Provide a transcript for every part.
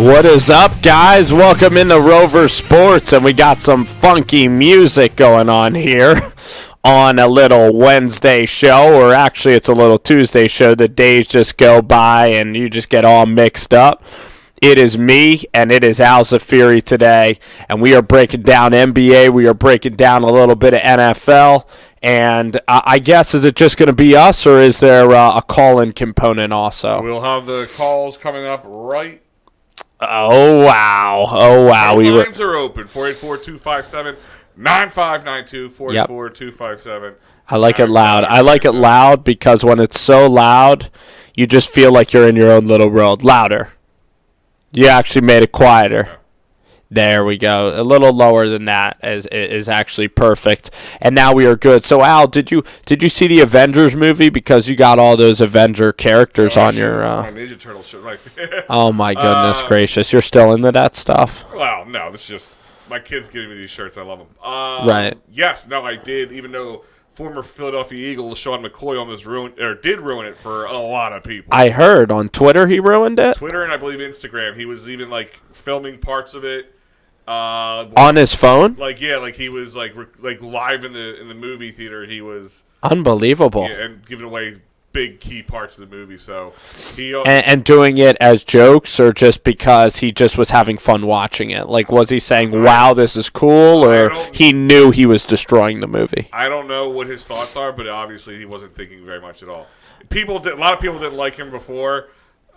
What is up, guys? Welcome into Rover Sports, and we got some funky music going on here on a little Wednesday show, or actually it's a little Tuesday show. The days just go by and you just get all mixed up. It is me, and it is Al Zafiri today, and we are breaking down NBA. We are breaking down a little bit of NFL, and I guess, is it just going to be us, or is there a call-in component also? We'll have the calls coming up right. Oh, wow. The lines are open. 484-257-9592, 484-257. I like it loud. I like it loud because when it's so loud, you just feel like you're in your own little world. Louder. You actually made it quieter. Yeah. There we go. A little lower than that is actually perfect. And now we are good. So Al, did you see the Avengers movie? Because you got all those Avenger characters on your. My Ninja Turtle shirt, right? Oh my goodness gracious! You're still into that stuff? Well, no. This is just my kids giving me these shirts. I love them. Right. Yes. No, I did. Even though former Philadelphia Eagle Sean McCoy almost did ruin it for a lot of people. I heard on Twitter he ruined it. Twitter and I believe Instagram. He was even filming parts of it. On his phone? He was like live in the movie theater. He was unbelievable, and giving away big key parts of the movie. So he and doing it as jokes, or just because he just was having fun watching it. Like, was he saying, "Wow, this is cool," or he knew he was destroying the movie? I don't know what his thoughts are, but obviously he wasn't thinking very much at all. A lot of people didn't like him before.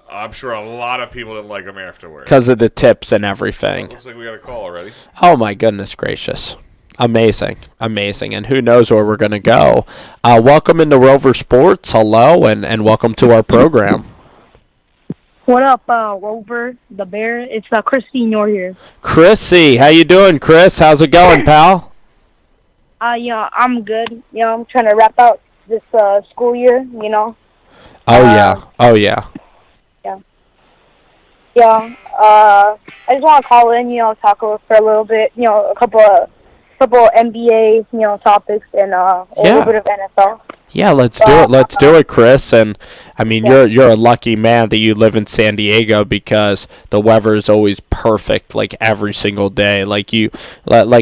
I'm sure a lot of people didn't like him afterwards. Because of the tips and everything. Looks like we got a call already. Oh, my goodness gracious. Amazing. And who knows where we're going to go. Welcome into Rover Sports. Hello, and welcome to our program. What up, Rover, the Bear? It's Christy Nor here. Chrissy, how you doing, Chris? How's it going, pal? I'm good. I'm trying to wrap out this school year, Oh, yeah. Yeah, I just want to call in, talk for a little bit, a couple NBA, topics and a little bit of NFL. Yeah, let's do it. Let's do it, Chris. And I mean, you're a lucky man that you live in San Diego, because the weather is always perfect, like every single day. Like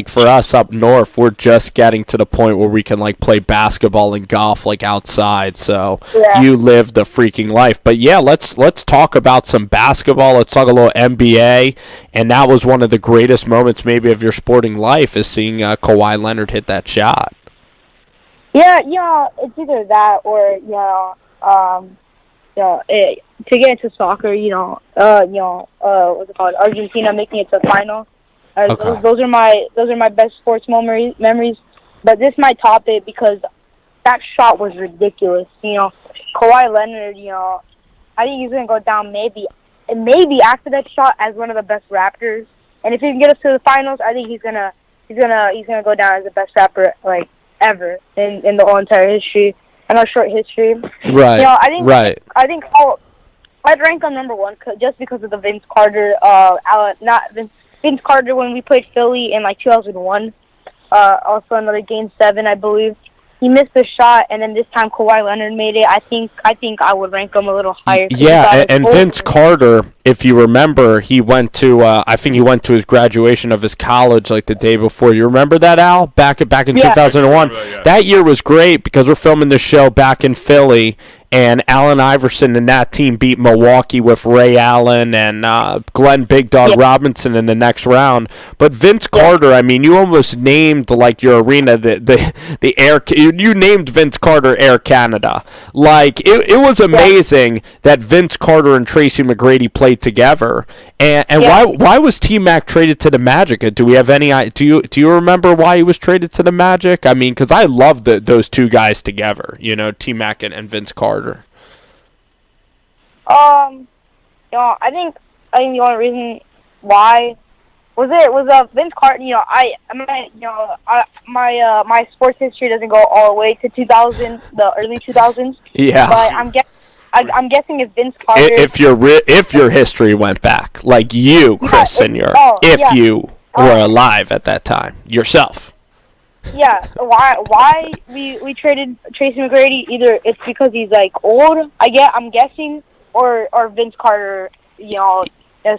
for us up north, we're just getting to the point where we can play basketball and golf outside. So you live the freaking life. But yeah, let's talk about some basketball. Let's talk a little NBA. And that was one of the greatest moments maybe of your sporting life, is seeing Kawhi Leonard hit that shot. Yeah, it's either that or to get into soccer, what's it called? Argentina making it to the final. Okay. Those are my best sports memories. But this might top it because that shot was ridiculous. Kawhi Leonard, I think he's gonna go down maybe after that shot as one of the best Raptors. And if he can get us to the finals, I think he's gonna go down as the best Rapper ever in the whole entire history. I know, short history. Right. I think I'd rank him number one just because of the Vince Carter. Vince Carter when we played Philly in 2001. Also another Game 7, I believe. He missed the shot, and then this time Kawhi Leonard made it. I think I would rank him a little higher. Yeah, and Vince Carter, if you remember, he went to I think he went to his graduation of his college the day before. You remember that, Al? Back in 2001. That year was great because we're filming the show back in Philly, and Allen Iverson and that team beat Milwaukee with Ray Allen and Glenn Big Dog Robinson in the next round. But Vince Carter, I mean, you almost named your arena the Air. You named Vince Carter Air Canada. It was amazing that Vince Carter and Tracy McGrady played together. And why was T-Mac traded to the Magic? Do we have any? Do you remember why he was traded to the Magic? I mean, because I love those two guys together. T-Mac and Vince Carter. I think the only reason why was Vince Carter. My sports history doesn't go all the way to 2000, the early 2000s. Yeah. But I'm guessing if Vince Carter. If your history went back, like you, Chris, you were alive at that time yourself. Yeah, why we traded Tracy McGrady? Either it's because he's old, I'm guessing, or Vince Carter,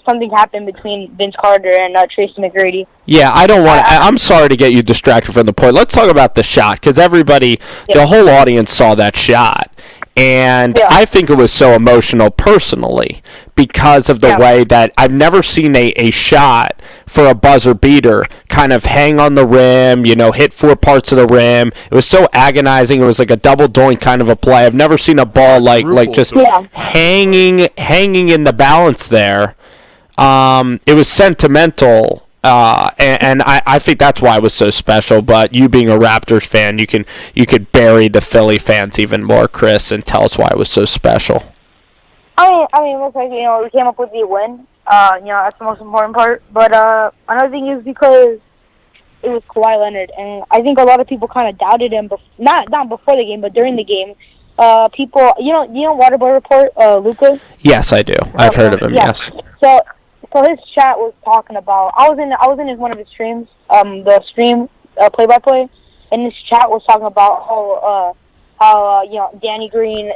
something happened between Vince Carter and Tracy McGrady. Yeah, I don't want. I'm sorry to get you distracted from the point. Let's talk about the shot because everybody, the whole audience saw that shot. And I think it was so emotional personally because of the way that I've never seen a shot for a buzzer beater kind of hang on the rim, hit 4 parts of the rim. It was so agonizing. It was like a double doink kind of a play. I've never seen a ball like just hanging in the balance there. It was sentimental. And I think that's why it was so special. But you being a Raptors fan, you could bury the Philly fans even more, Chris, and tell us why it was so special. I mean, looks like we came up with the win. That's the most important part. But another thing is because it was Kawhi Leonard, and I think a lot of people kind of doubted him. Not before the game, but during the game. People, Waterboy Report, Luka. Yes, I do. I've heard of him. Yeah. Yes. So his chat was talking about. I was in one of his streams, the stream play-by-play, and his chat was talking about how Danny Green.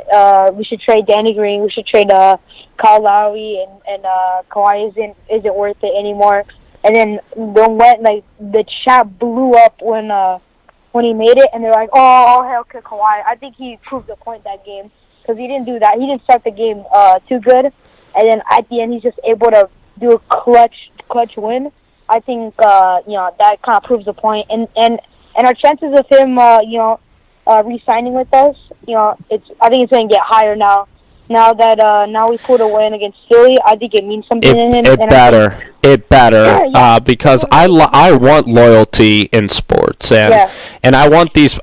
We should trade Danny Green. We should trade Kyle Lowry, and Kawhi isn't worth it anymore. And then the chat blew up when he made it, and they're like, "Oh, hell, Kawhi." I think he proved the point that game because he didn't do that. He didn't start the game too good, and then at the end, he's just able to do a clutch win. I think that kind of proves the point, and our chances of him re-signing with us, I think it's going to get higher now. Now that we pulled a win against Philly, I think it means something to him. It better because I want loyalty in sports, and I want these.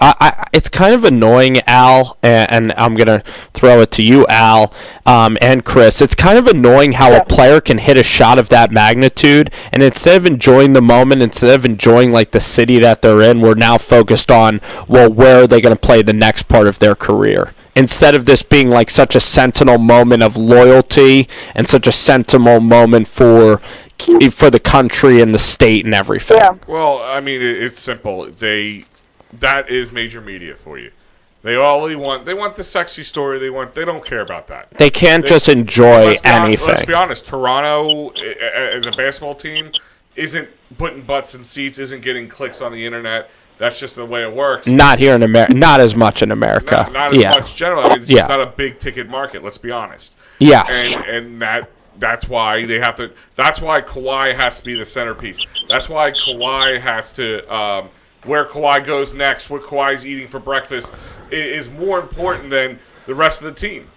It's kind of annoying, Al, and I'm gonna throw it to you, Al, and Chris. It's kind of annoying how a player can hit a shot of that magnitude, and instead of enjoying the moment, instead of enjoying like the city that they're in, we're now focused on where are they going to play the next part of their career. Instead of this being like such a sentinel moment of loyalty and such a sentinel moment for the country and the state and everything. Yeah. Well, I mean, it's simple. That is major media for you. They want the sexy story. They don't care about that. They can't just enjoy anything. Let's be honest. Toronto, as a basketball team, isn't putting butts in seats, isn't getting clicks on the internet. That's just the way it works. Not here in America. Not as much in America. Not as much generally. I mean, it's just not a big ticket market. Let's be honest. Yes. And that's why they have to. That's why Kawhi has to be the centerpiece. That's why Kawhi has to. Where Kawhi goes next, what Kawhi's eating for breakfast, is more important than the rest of the team.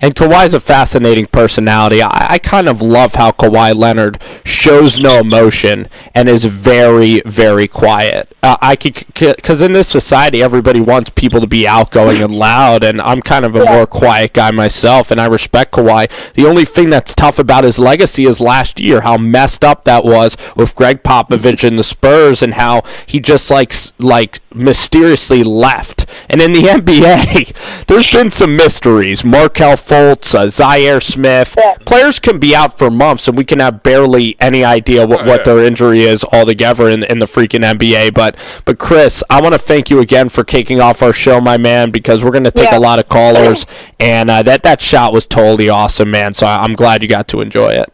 And Kawhi's a fascinating personality. I kind of love how Kawhi Leonard shows no emotion and is very, very quiet. Because in this society, everybody wants people to be outgoing and loud, and I'm kind of a more quiet guy myself, and I respect Kawhi. The only thing that's tough about his legacy is last year, how messed up that was with Greg Popovich and the Spurs, and how he just like mysteriously left. And in the NBA, there's been some mysteries. Markelle Fultz, Zaire Smith. Players can be out for months, and we can have barely any idea what their injury is altogether in the freaking NBA. But Chris, I want to thank you again for kicking off our show, my man, because we're going to take a lot of callers, and that shot was totally awesome, man. So I'm glad you got to enjoy it.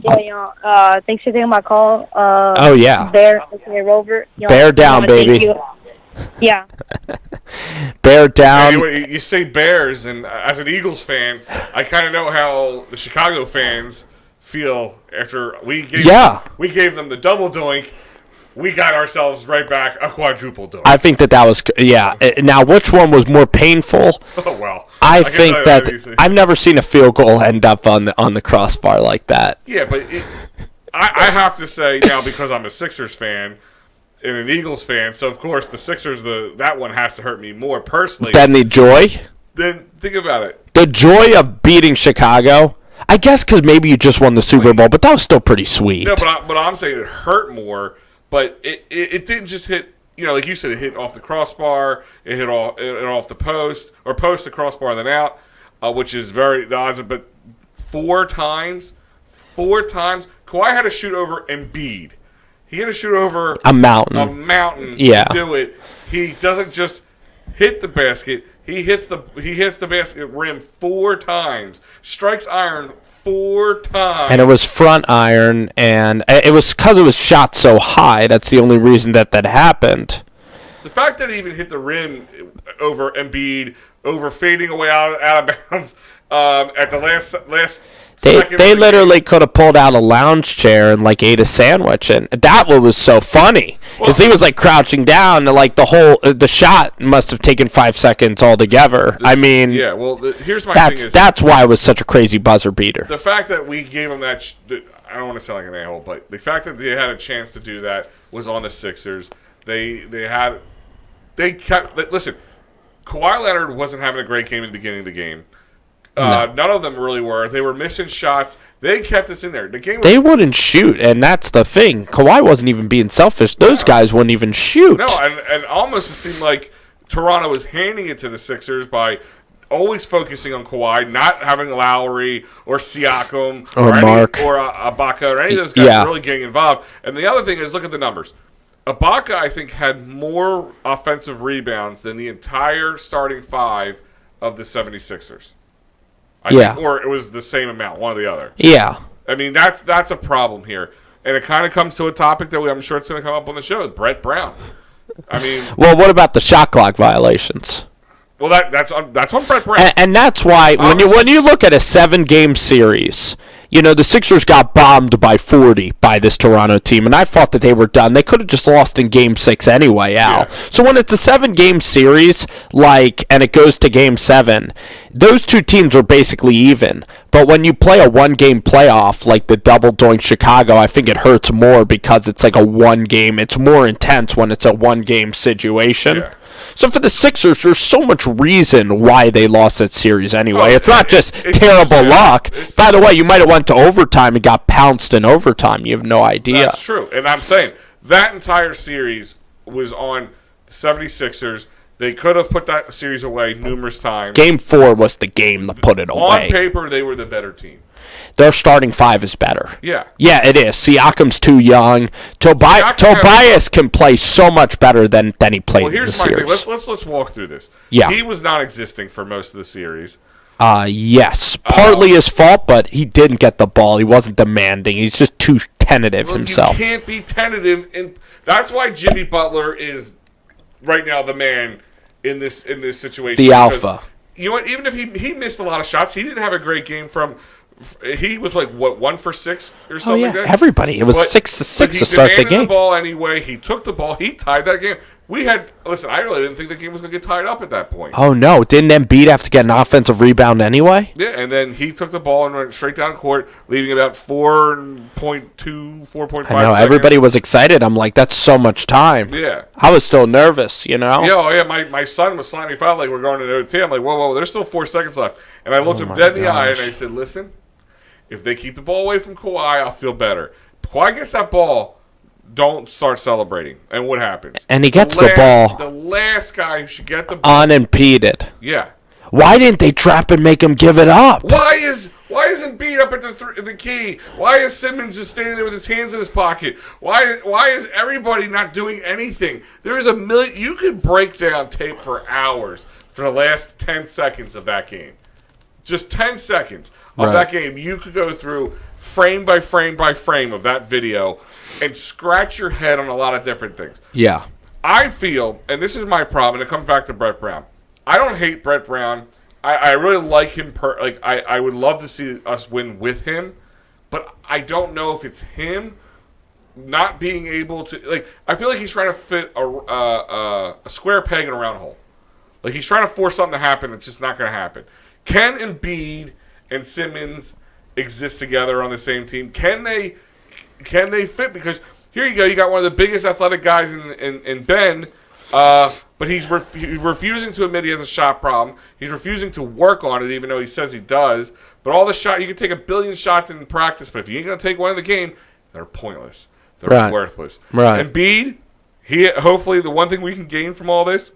Yeah, thanks for taking my call. Bear Rover. Bear down, baby. Yeah. Bear down. Anyway, you say Bears, and as an Eagles fan, I kind of know how the Chicago fans feel after we gave them the double doink. We got ourselves right back a quadruple doink. I think that was Now, which one was more painful? Oh well. I think that I've never seen a field goal end up on the crossbar like that. Yeah, but I have to say now, because I'm a Sixers fan and an Eagles fan, so of course the Sixers, that one has to hurt me more personally. Than the joy? Then think about it. The joy of beating Chicago? I guess because maybe you just won the Super Bowl, but that was still pretty sweet. No, but I'm saying it hurt more, but it didn't just hit, like you said, it hit off the crossbar, it hit off the post, or post the crossbar and then out, which is very the odds. But four times, Kawhi had to shoot over Embiid. He had to shoot over a mountain to do it. He doesn't just hit the basket. He hits the basket rim 4 times. Strikes iron 4 times. And it was front iron, and it was because it was shot so high. That's the only reason that happened. The fact that he even hit the rim over Embiid, over fading away out of bounds at the last second. They literally could have pulled out a lounge chair and like ate a sandwich, and that was so funny because he was like crouching down, and like the shot must have taken 5 seconds altogether. I mean, yeah. Well, here's my thing is that's why it was such a crazy buzzer beater. The fact that we gave him that. I don't want to sound like an a-hole, but the fact that they had a chance to do that was on the Sixers. They kept. Listen, Kawhi Leonard wasn't having a great game in the beginning of the game. No. None of them really were. They were missing shots. They kept us in there. The game. They wouldn't shoot, and that's the thing. Kawhi wasn't even being selfish. Those guys wouldn't even shoot. No, and almost it seemed like Toronto was handing it to the Sixers by always focusing on Kawhi, not having Lowry or Siakam or Mark or Ibaka or any of those guys really getting involved. And the other thing is, look at the numbers. Ibaka, I think, had more offensive rebounds than the entire starting 5 of the 76ers. I think, or it was the same amount, one or the other. Yeah. I mean, that's a problem here. And it kind of comes to a topic that I'm sure it's going to come up on the show, Brett Brown. I mean... Well, what about the shot clock violations? Well, that's on Brett Brown. And that's why when you look at a 7-game series, you know, the Sixers got bombed by 40 by this Toronto team, and I thought that they were done. They could have just lost in Game 6 anyway, Al. Yeah. So when it's a 7-game series, and it goes to Game 7, those two teams are basically even. But when you play a 1-game playoff, like the double during Chicago, I think it hurts more because it's like a 1-game. It's more intense when it's a 1-game situation. Yeah. So for the Sixers, there's so much reason why they lost that series anyway. It's not just terrible luck. By the way, you might have went to overtime and got pounced in overtime. You have no idea. That's true. And I'm saying that entire series was on the 76ers. They could have put that series away numerous times. Game 4 was the game to put it away. On paper, they were the better team. Their starting 5 is better. Yeah. Yeah, it is. Siakam's too young. Tobias can play so much better than he played in the series. Well, here's my thing. Let's walk through this. Yeah. He was non-existing for most of the series. Yes. Partly his fault, but he didn't get the ball. He wasn't demanding. He's just too tentative himself. You can't be tentative. And that's why Jimmy Butler is right now the man in this situation. The alpha. You know what? Even if he missed a lot of shots, he didn't have a great game from... He was like, 1 for 6 or something like that? Everybody. It was 6 to 6 to start the game. He demanded the ball anyway. He took the ball. He tied that game. Listen, I really didn't think the game was going to get tied up at that point. Oh, no. Didn't Embiid have to get an offensive rebound anyway? Yeah, and then he took the ball and went straight down court, leaving about 4.2, 4.5 I know. seconds. Everybody was excited. I'm like, that's so much time. Yeah. I was still nervous, you know? Yeah, my son was slamming me foul like we're going to OT. I'm like, whoa, there's still 4 seconds left. And I looked him dead in the eye and I said, listen, if they keep the ball away from Kawhi, I'll feel better. Kawhi gets that ball, don't start celebrating. And what happens? And he gets the ball. The last guy who should get the ball. Unimpeded. Yeah. Why didn't they trap and make him give it up? Why isn't Embiid up at the key? Why is Simmons just standing there with his hands in his pocket? Why is everybody not doing anything? There is a million. You could break down tape for hours for the last 10 seconds of that game. Just 10 seconds of that game. You could go through frame by frame by frame of that video and scratch your head on a lot of different things. Yeah. I feel, and this is my problem, and it comes back to Brett Brown. I don't hate Brett Brown. I really like him. I would love to see us win with him, but I don't know if it's him not being able to. I feel like he's trying to fit a square peg in a round hole. Like he's trying to force something to happen that's just not going to happen. Can Embiid and Simmons exist together on the same team? Can they fit? Because here you go, you got one of the biggest athletic guys in Ben, but he's refusing to admit he has a shot problem. He's refusing to work on it, even though he says he does. But all the shot, you can take 1 billion shots in practice, but if you ain't gonna take one in the game, they're pointless. They're worthless. Right. Embiid, hopefully the one thing we can gain from all this,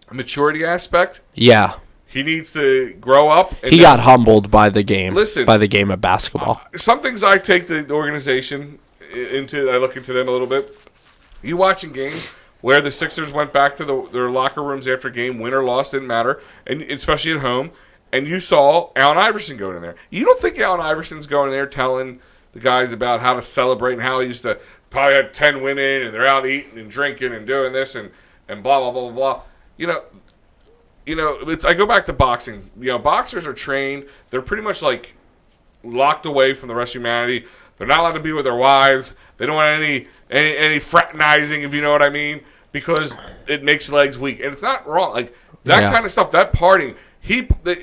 a maturity aspect. Yeah. He needs to grow up. He got humbled by the game. Listen, by the game of basketball. Some things I take the organization into. I look into them a little bit. You watching games where the Sixers went back to their locker rooms after game, win or loss, didn't matter, and especially at home. and you saw Allen Iverson going in there. You don't think Allen Iverson's going in there telling the guys about how to celebrate and how he used to probably had 10 women and they're out eating and drinking and doing this and blah, blah, blah, blah, blah. I go back to boxing. Boxers are trained. They're pretty much like locked away from the rest of humanity. They're not allowed to be with their wives. They don't want any fraternizing, if you know what I mean, because it makes legs weak. And it's not wrong. Like that kind of stuff, that partying. He could be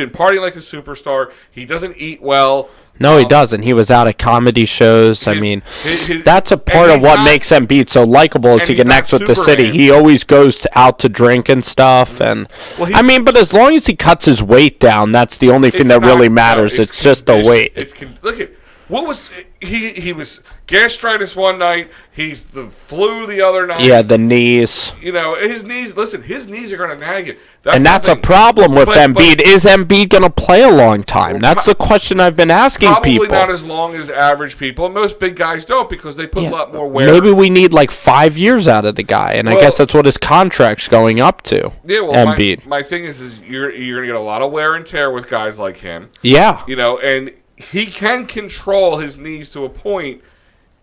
partying like a superstar. He doesn't eat well. No, he doesn't. He was out at comedy shows. That's a part of what makes Embiid so likable is he connects with the city. He always goes out to drink and stuff. But as long as he cuts his weight down, that's the only thing that really matters. No, it's just the weight. Look at what was he was gastritis one night. He's the flu the other night. Yeah, the knees. His knees. Listen, his knees are going to nag him. That's a problem with Embiid. Is Embiid going to play a long time? That's the question I've been asking people. Probably not as long as average people. Most big guys don't because they put a lot more wear. Maybe we need like 5 years out of the guy, and I guess that's what his contract's going up to. Yeah, well, Embiid. My thing is you're going to get a lot of wear and tear with guys like him. Yeah. And he can control his knees to a point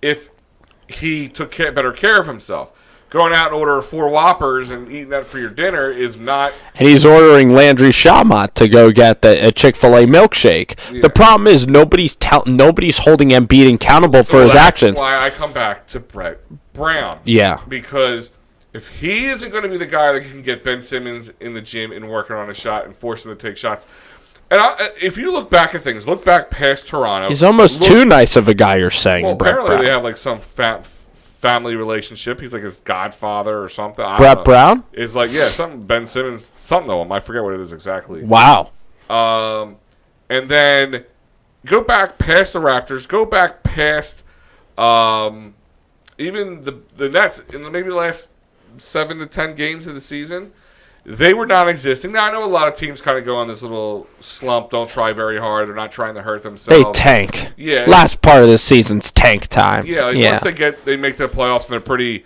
if he took better care of himself. Going out and ordering 4 Whoppers and eating that for your dinner is not... And he's ordering Landry Shamat to go get a Chick-fil-A milkshake. Yeah. The problem is nobody's holding Embiid accountable for his actions. That's why I come back to Brett Brown. Yeah. Because if he isn't going to be the guy that can get Ben Simmons in the gym and working on a shot and force him to take shots... And if you look back at things, look back past Toronto. He's almost too nice of a guy, you're saying, well, Brett apparently Brown. They have like some family relationship. He's like his godfather or something. Brett Brown? It's like, something Ben Simmons, something to him. I forget what it is exactly. Wow. And then go back past the Raptors. Go back past even the Nets in maybe the last 7 to 10 games of the season. They were non-existing. Now, I know a lot of teams kind of go on this little slump, don't try very hard, they're not trying to hurt themselves. They tank. Yeah. Last part of the season's tank time. Yeah, once they make the playoffs and they're pretty,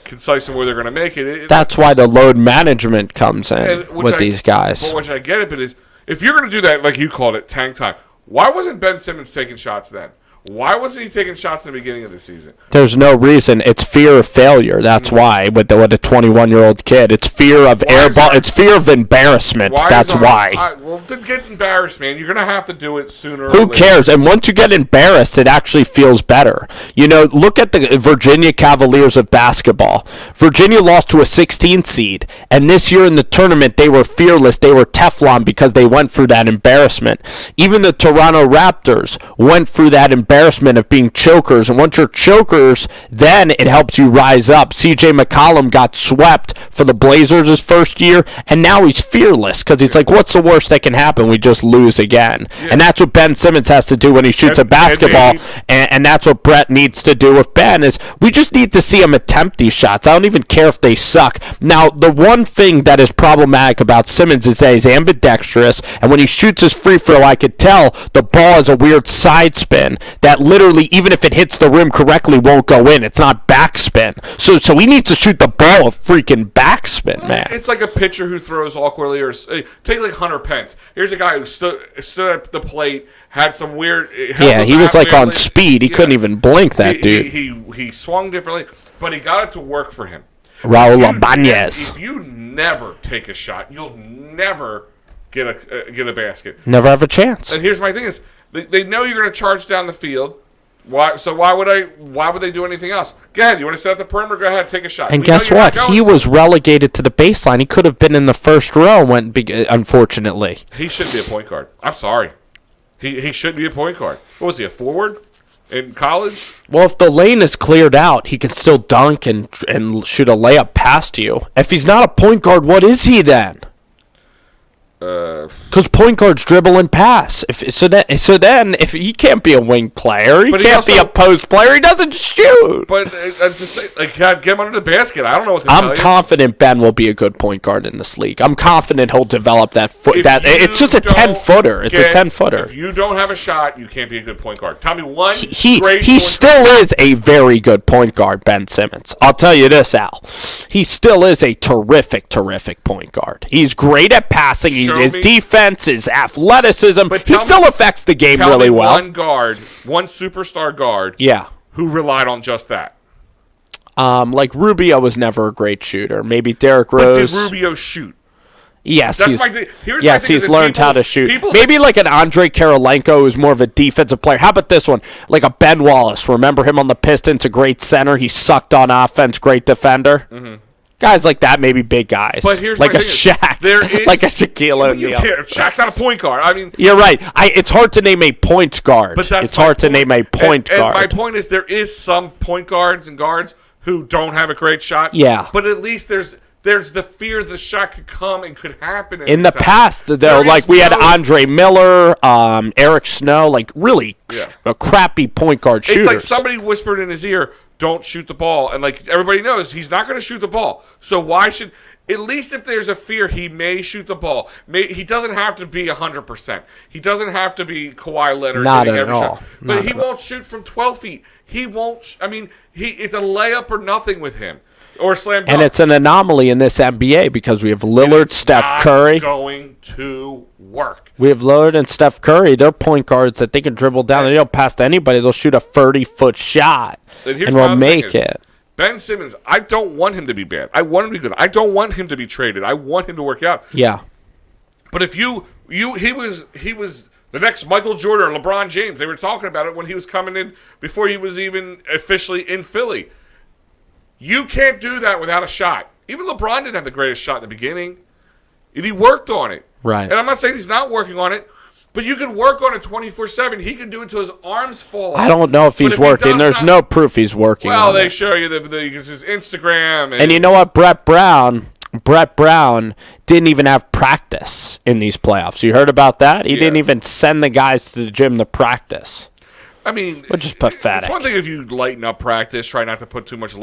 concise in where they're going to make it. That's why the load management comes in with these guys. But which I get it, but if you're going to do that, like you called it, tank time, why wasn't Ben Simmons taking shots then? Why wasn't he taking shots in the beginning of the season? There's no reason. It's fear of failure. That's why with a 21-year-old kid. It's fear of airball. It's fear of embarrassment. That's why. Well, then get embarrassed, man. You're going to have to do it sooner or later. Who cares? And once you get embarrassed, it actually feels better. Look at the Virginia Cavaliers of basketball. Virginia lost to a 16th seed, and this year in the tournament, they were fearless. They were Teflon because they went through that embarrassment. Even the Toronto Raptors went through that embarrassment of being chokers, and once you're chokers, then it helps you rise up. CJ McCollum got swept for the Blazers his first year, and now he's fearless because he's like, what's the worst that can happen? We just lose again. Yeah. And that's what Ben Simmons has to do when he shoots a basketball, and that's what Brett needs to do with Ben is we just need to see him attempt these shots. I don't even care if they suck. Now, the one thing that is problematic about Simmons is that he's ambidextrous, and when he shoots his free throw, I could tell the ball is a weird side spin that literally, even if it hits the rim correctly, won't go in. It's not backspin. So he needs to shoot the ball a freaking backspin, man. It's like a pitcher who throws awkwardly, or take like Hunter Pence. Here's a guy who stood at the plate, had some weird. He was like on speed. He couldn't even blink. That dude. He swung differently, but he got it to work for him. Raul Ibanez. If you never take a shot, you'll never get a basket. Never have a chance. And here's my thing is. They know you're going to charge down the field. Why? So why would they do anything else? Go ahead. You want to set up the perimeter? Go ahead. Take a shot. And guess what? He was relegated to the baseline. He could have been in the first row. Unfortunately, he shouldn't be a point guard. I'm sorry. He shouldn't be a point guard. What was he? A forward in college? Well, if the lane is cleared out, he can still dunk and shoot a layup past you. If he's not a point guard, what is he then? Because point guards dribble and pass. So then, if he can't be a wing player, he can't be a post player. He doesn't shoot. But as to say, like, get him under the basket. I don't know what to tell you. I'm confident Ben will be a good point guard in this league. I'm confident he'll develop that foot. It's just a 10-footer. It's a 10-footer. If you don't have a shot, you can't be a good point guard. Tell me one. He still is a very good point guard, Ben Simmons. I'll tell you this, Al. He still is a terrific point guard. He's great at passing. His defense, his athleticism. He still affects the game really well. One superstar guard. Yeah. Who relied on just that. Like Rubio was never a great shooter. Maybe Derrick Rose. But did Rubio shoot? Yes, he's learned how to shoot. Maybe like an Andre Kirilenko who's more of a defensive player. How about this one? Like a Ben Wallace. Remember him on the Pistons? A great center. He sucked on offense. Great defender. Mm-hmm. Guys like that, maybe big guys. But here's like a Shaq, like a Shaquille O'Neal. Shaq's not a point guard. I mean, you're right. It's hard to name a point guard. But it's hard to name a point guard. And my point is, there is some point guards and guards who don't have a great shot. Yeah. But at least there's the fear the shot could come and could happen. In the past, though, like we had Andre Miller, Eric Snow, like really a crappy point guard shooters. It's like somebody whispered in his ear, "Don't shoot the ball," and like everybody knows he's not going to shoot the ball. So why should? At least if there's a fear, he may shoot the ball. He doesn't have to be 100%. He doesn't have to be Kawhi Leonard not hitting at every all. shot. But he won't shoot from 12 feet. He won't. I mean, it's a layup or nothing with him. Or slam dunk. And it's an anomaly in this NBA because we have Lillard, Steph Curry. Going to work. We have Lillard and Steph Curry. They're point guards that they can dribble down. They don't pass to anybody. They'll shoot a 30-foot shot and will make it. Ben Simmons, I don't want him to be bad. I want him to be good. I don't want him to be traded. I want him to work out. Yeah. But if he was the next Michael Jordan or LeBron James. They were talking about it when he was coming in before he was even officially in Philly. You can't do that without a shot. Even LeBron didn't have the greatest shot in the beginning. And he worked on it. Right. And I'm not saying he's not working on it, but you can work on it 24/7. He can do it until his arms fall off. I don't know if he's working. There's no proof he's working. Well, they show you his Instagram. And you know what? Brett Brown didn't even have practice in these playoffs. You heard about that? He didn't even send the guys to the gym to practice. I mean, which is pathetic. It's one thing if you lighten up practice, try not to put too much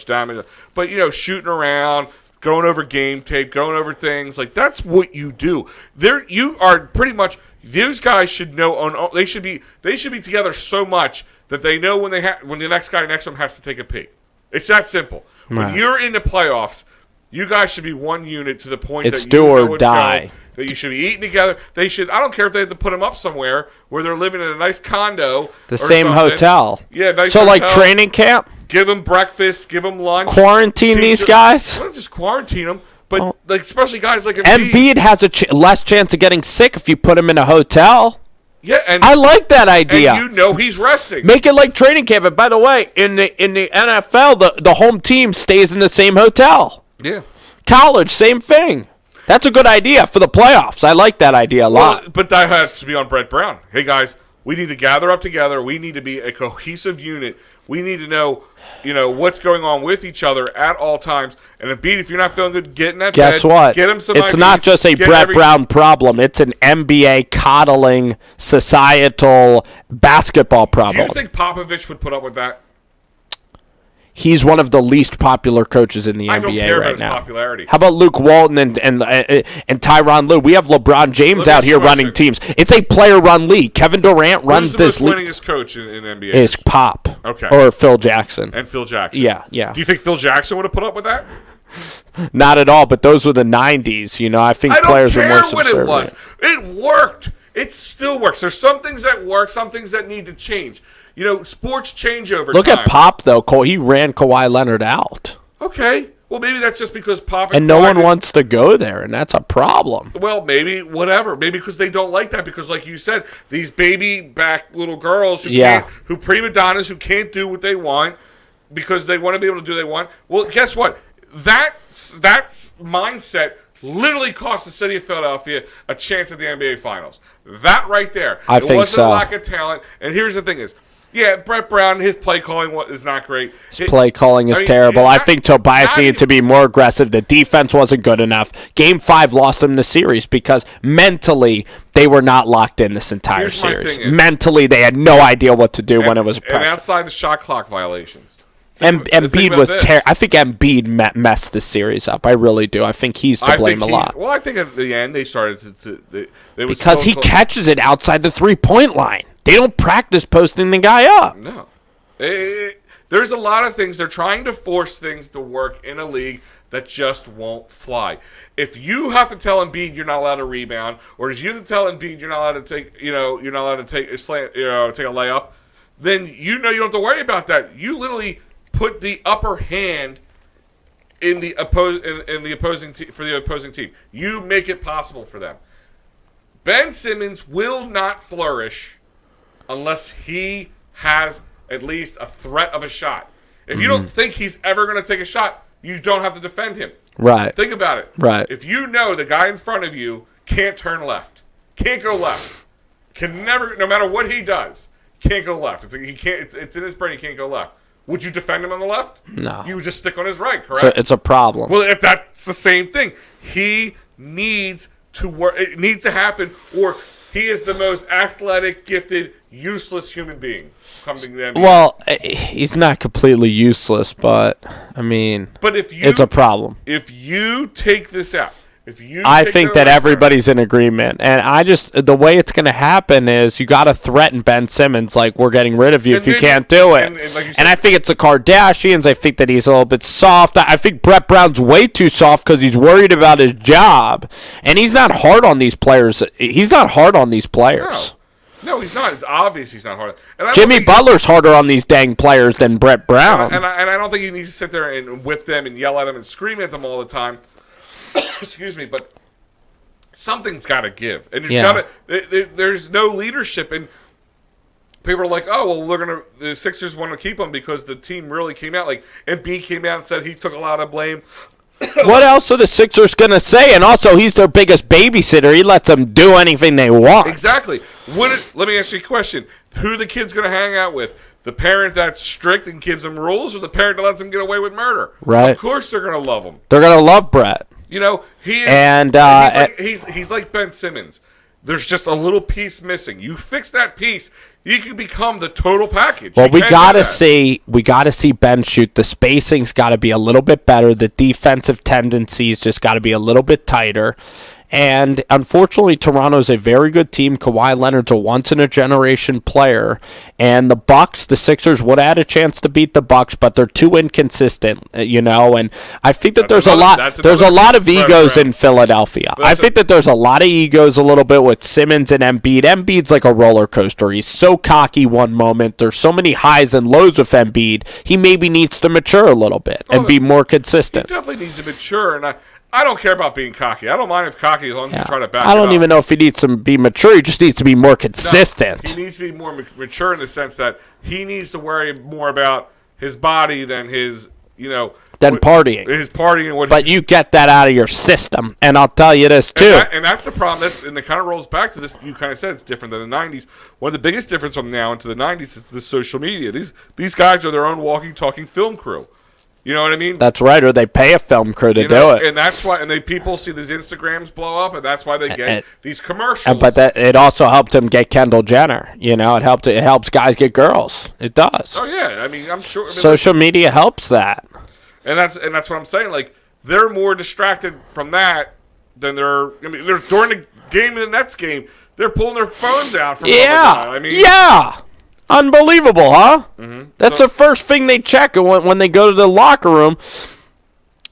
damage. But shooting around, going over game tape, going over things like that's what you do. You are pretty much. These guys should know. They should be together so much that they know when the next guy next to them has to take a pee. It's that simple. Right. When you're in the playoffs, you guys should be one unit to the point that you do or die. That you should be eating together. They should. I don't care if they have to put them up somewhere where they're living in a nice condo, the same hotel. Yeah, nice. So hotel. Like training camp. Give them breakfast. Give them lunch. Quarantine these guys. Don't just quarantine them, but like especially guys like Embiid has a less chance of getting sick if you put him in a hotel. Yeah, and I like that idea. And he's resting. Make it like training camp. And by the way, in the NFL, the home team stays in the same hotel. Yeah. College, same thing. That's a good idea for the playoffs. I like that idea a lot. But that has to be on Brett Brown. Hey, guys, we need to gather up together. We need to be a cohesive unit. We need to know, what's going on with each other at all times. And if you're not feeling good, get in that bed. Guess what? Get him some It's IVs, not just a Brett Brown problem. It's an NBA coddling societal basketball problem. Do you think Popovich would put up with that? He's one of the least popular coaches in the NBA right now. I don't care about his popularity. How about Luke Walton and Tyronn Lue? We have LeBron James out here running teams. It's a player-run league. Kevin Durant runs this league. Who's the most winningest coach in NBA? It's Pop. Okay. Or Phil Jackson. And Phil Jackson. Yeah. Do you think Phil Jackson would have put up with that? Not at all, but those were the 90s. I think players were more subservient. I don't care what it was. It worked. It still works. There's some things that work, some things that need to change. Sports change over time. Look at Pop, though. He ran Kawhi Leonard out. Okay. Well, maybe that's just because Pop and no one wants to go there, and that's a problem. Well, maybe whatever. Maybe because they don't like that. Because, like you said, these baby-back little girls who prima donnas who can't do what they want because they want to be able to do what they want. Well, guess what? That mindset literally cost the city of Philadelphia a chance at the NBA Finals. That right there. I think so. It wasn't a lack of talent. And here's the thing is, Yeah, Brett Brown, his play calling is not great. His play calling is terrible. I think Tobias needed to be more aggressive. The defense wasn't good enough. Game 5 lost them the series because mentally they were not locked in this entire series. Mentally, they had no idea what to do when it was pressure. And outside the shot clock violations. Embiid was I think Embiid messed the series up. I really do. I think he's to blame a lot. Well, I think at the end they started because he catches it outside the 3-point line. They don't practice posting the guy up. No. There's a lot of things. They're trying to force things to work in a league that just won't fly. If you have to tell Embiid you're not allowed to rebound, or if you have to tell Embiid you're not allowed to take, you're not allowed to take a slant, take a layup, then you don't have to worry about that. You literally put the upper hand in the opposing for the opposing team. You make it possible for them. Ben Simmons will not flourish unless he has at least a threat of a shot. If you don't think he's ever going to take a shot, you don't have to defend him. Right. Think about it. Right. If you know the guy in front of you can't turn left, can't go left, can never, no matter what he does, can't go left. It's in his brain. He can't go left. Would you defend him on the left? No. You would just stick on his right, correct? So it's a problem. Well, if that's the same thing. He needs to work. It needs to happen, or he is the most athletic, gifted, useless human being coming to the NBA. Well, he's not completely useless, but I mean, it's a problem. If you take this out, I think that everybody's in agreement, and the way it's going to happen is you got to threaten Ben Simmons like we're getting rid of you if you can't do it. And I think it's the Kardashians. I think that he's a little bit soft. I think Brett Brown's way too soft because he's worried about his job, and he's not hard on these players. He's not hard on these players. No, he's not. It's obvious he's not hard. And Jimmy Butler's harder on these dang players than Brett Brown. And I don't think he needs to sit there and whip them and yell at them and scream at them all the time. Excuse me, but something's got to give, and there's no leadership, and people are like, "Oh, well, the Sixers want to keep him because the team really came out." Like Embiid came out and said he took a lot of blame. What else are the Sixers gonna say? And also, he's their biggest babysitter. He lets them do anything they want. Exactly. Let me ask you a question: who are the kids gonna hang out with? The parent that's strict and gives them rules, or the parent that lets them get away with murder? Right. Of course, they're gonna love him. They're gonna love Brett. You know, he is, and he's like Ben Simmons. There's just a little piece missing. You fix that piece, you can become the total package. Well, we gotta see Ben shoot. The spacing's got to be a little bit better. The defensive tendencies just got to be a little bit tighter. And unfortunately, Toronto's a very good team. Kawhi Leonard's a once-in-a-generation player. And the Sixers would have had a chance to beat the Bucks, but they're too inconsistent, And I think that there's a lot of egos in Philadelphia. I think that there's a lot of egos a little bit with Simmons and Embiid. Embiid's like a roller coaster. He's so cocky one moment. There's so many highs and lows with Embiid. He maybe needs to mature a little bit and be more consistent. He definitely needs to mature, and I don't care about being cocky. I don't mind if cocky as long as you try to back it up. I don't even know if he needs to be mature. He just needs to be more consistent. No, he needs to be more mature in the sense that he needs to worry more about his body than his, partying. His partying. But you get that out of your system, and I'll tell you this, too. And that's the problem. And it kind of rolls back to this. You kind of said it's different than the 90s. One of the biggest difference from now into the 90s is the social media. These guys are their own walking, talking film crew. You know what I mean? That's right, or they pay a film crew to do it. And that's why, people see these Instagrams blow up, and that's why they get these commercials. But it also helped him get Kendall Jenner. It helps guys get girls. It does. Oh yeah, I mean, I'm sure. Social media helps that. And that's what I'm saying. Like, they're more distracted from that than they're during the game of the Nets game, they're pulling their phones out from yeah. Unbelievable, huh? Mm-hmm. That's the first thing they check when they go to the locker room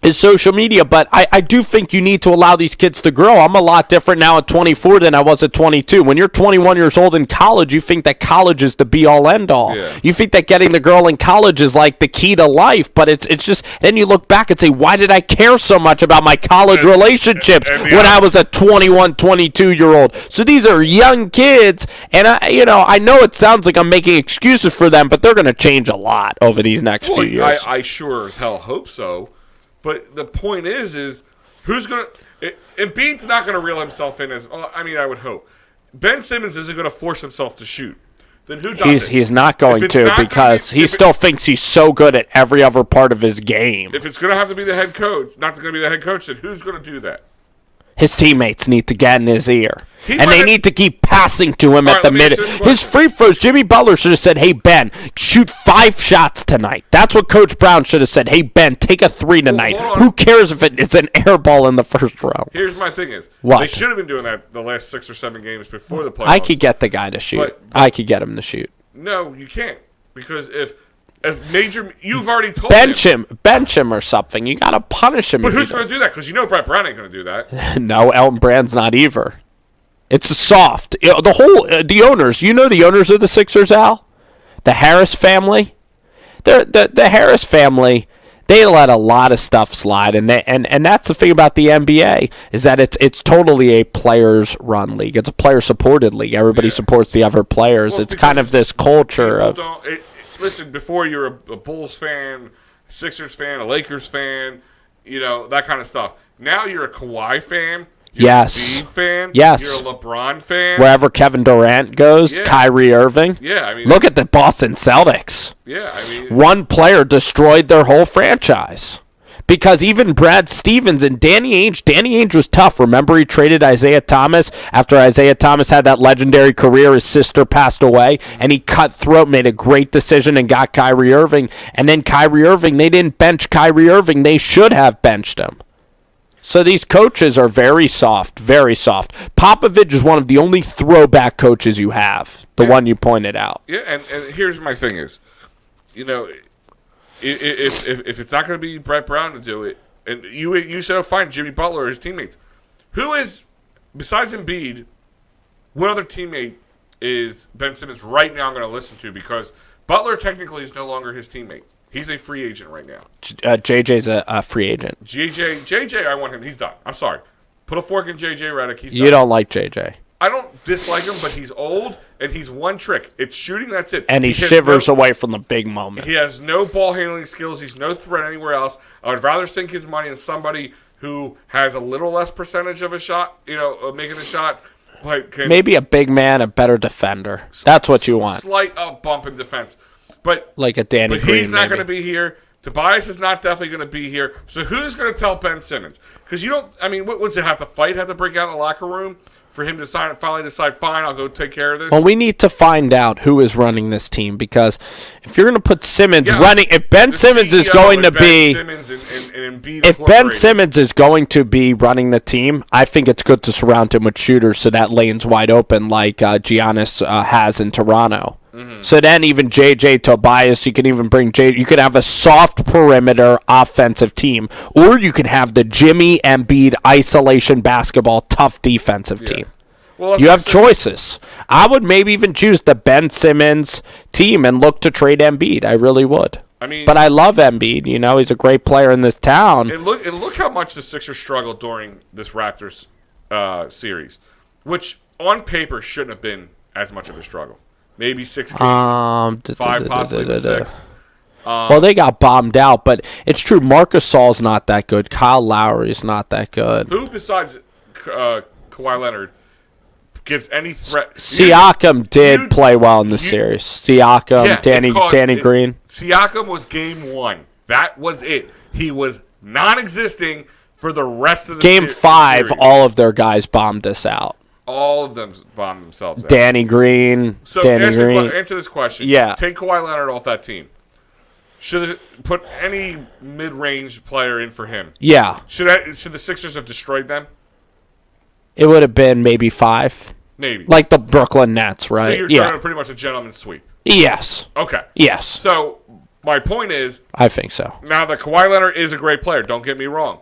is social media. But I do think you need to allow these kids to grow. I'm a lot different now at 24 than I was at 22. When you're 21 years old in college, you think that college is the be-all, end-all. Yeah. You think that getting the girl in college is like the key to life. But it's just, then you look back and say, why did I care so much about my college relationships when I was a 21, 22-year-old? So these are young kids, and I know it sounds like I'm making excuses for them, but they're going to change a lot over these next few years. I sure as hell hope so. But the point is who's going to – Embiid's not going to reel himself in as – I would hope. Ben Simmons isn't going to force himself to shoot. then who does it? He's not going to because he still thinks he's so good at every other part of his game. If it's going to have to be the head coach, not going to be the head coach, then who's going to do that? His teammates need to get in his ear. And they need to keep passing to him at the minute. His free throws, Jimmy Butler should have said, hey, Ben, shoot 5 shots tonight. That's what Coach Brown should have said. Hey, Ben, take a 3 tonight. Who cares if it's an air ball in the first round? Here's my thing is, what? They should have been doing that the last 6 or 7 games before the playoffs. I could get the guy to shoot. I could get him to shoot. No, you can't. Because if you've already told bench him or something. You got to punish him. But who's going to do that? Because you know Brett Brown ain't going to do that. No, Elton Brand's not either. It's soft. The owners. You know the owners of the Sixers, Al? The Harris family. The Harris family. They let a lot of stuff slide, and that's the thing about the NBA is that it's totally a players run league. It's a player supported league. Everybody supports the other players. Well, it's kind of this culture of. Listen, before you're a Bulls fan, Sixers fan, a Lakers fan, that kind of stuff. Now you're a Kawhi fan. You're a Embiid fan. Yes. You're a LeBron fan. Wherever Kevin Durant goes, Kyrie Irving. Yeah, look at the Boston Celtics. Yeah, one player destroyed their whole franchise. Because even Brad Stevens and Danny Ainge was tough. Remember, he traded Isaiah Thomas after Isaiah Thomas had that legendary career. His sister passed away, and he cut throat, made a great decision, and got Kyrie Irving. And then Kyrie Irving, they didn't bench Kyrie Irving. They should have benched him. So these coaches are very soft, very soft. Popovich is one of the only throwback coaches you have, the one you pointed out. Yeah, and here's my thing is, if it's not going to be Brett Brown to do it, and you said, fine, Jimmy Butler or his teammates. Who is, besides Embiid, what other teammate is Ben Simmons right now I'm going to listen to? Because Butler technically is no longer his teammate. He's a free agent right now. JJ's a free agent. JJ, I want him. He's done. I'm sorry. Put a fork in JJ Redick. He's done. You don't like JJ. I don't dislike him, but he's old, and he's one trick. It's shooting, that's it. And he shivers away from the big moment. He has no ball handling skills. He's no threat anywhere else. I would rather sink his money in somebody who has a little less percentage of a shot, of making a shot. But maybe a big man, a better defender. That's what you want. Slight bump in defense. But like a Danny Green, he's not going to be here. Tobias is not definitely going to be here. So who's going to tell Ben Simmons? Because what does it have to fight? Have to break out in the locker room for him to finally decide, fine, I'll go take care of this? Well, we need to find out who is running this team, because if you're going to put Simmons running, if Ben Simmons is going to be, if Ben Simmons is going to be running the team, I think it's good to surround him with shooters so that lane's wide open, like Giannis has in Toronto. Mm-hmm. So then even JJ, Tobias, you can even bring you could have a soft perimeter offensive team, or you can have the Jimmy Embiid isolation basketball tough defensive team. Well, you have choices. I would maybe even choose the Ben Simmons team and look to trade Embiid. I really would. But I love Embiid. He's a great player in this town. And look how much the Sixers struggled during this Raptors series, which on paper shouldn't have been as much of a struggle. Maybe 6 games, 5 possibly 6. Well, they got bombed out, but it's true. Marc Gasol's not that good. Kyle Lowry's not that good. Who besides Kawhi Leonard gives any threat? Siakam did play well in the series. Siakam, Danny Green. Siakam was game 1. That was it. He was non-existing for the rest of the game 5. All of their guys bombed us out. All of them bombed themselves out. Danny Green. So answer this question. Yeah. Take Kawhi Leonard off that team. Should it put any mid-range player in for him? Yeah. Should the Sixers have destroyed them? It would have been maybe 5. Maybe. Like the Brooklyn Nets, right? So you're talking pretty much a gentleman's sweep. Yes. Okay. Yes. So my point is, I think so. Now that Kawhi Leonard is a great player, don't get me wrong.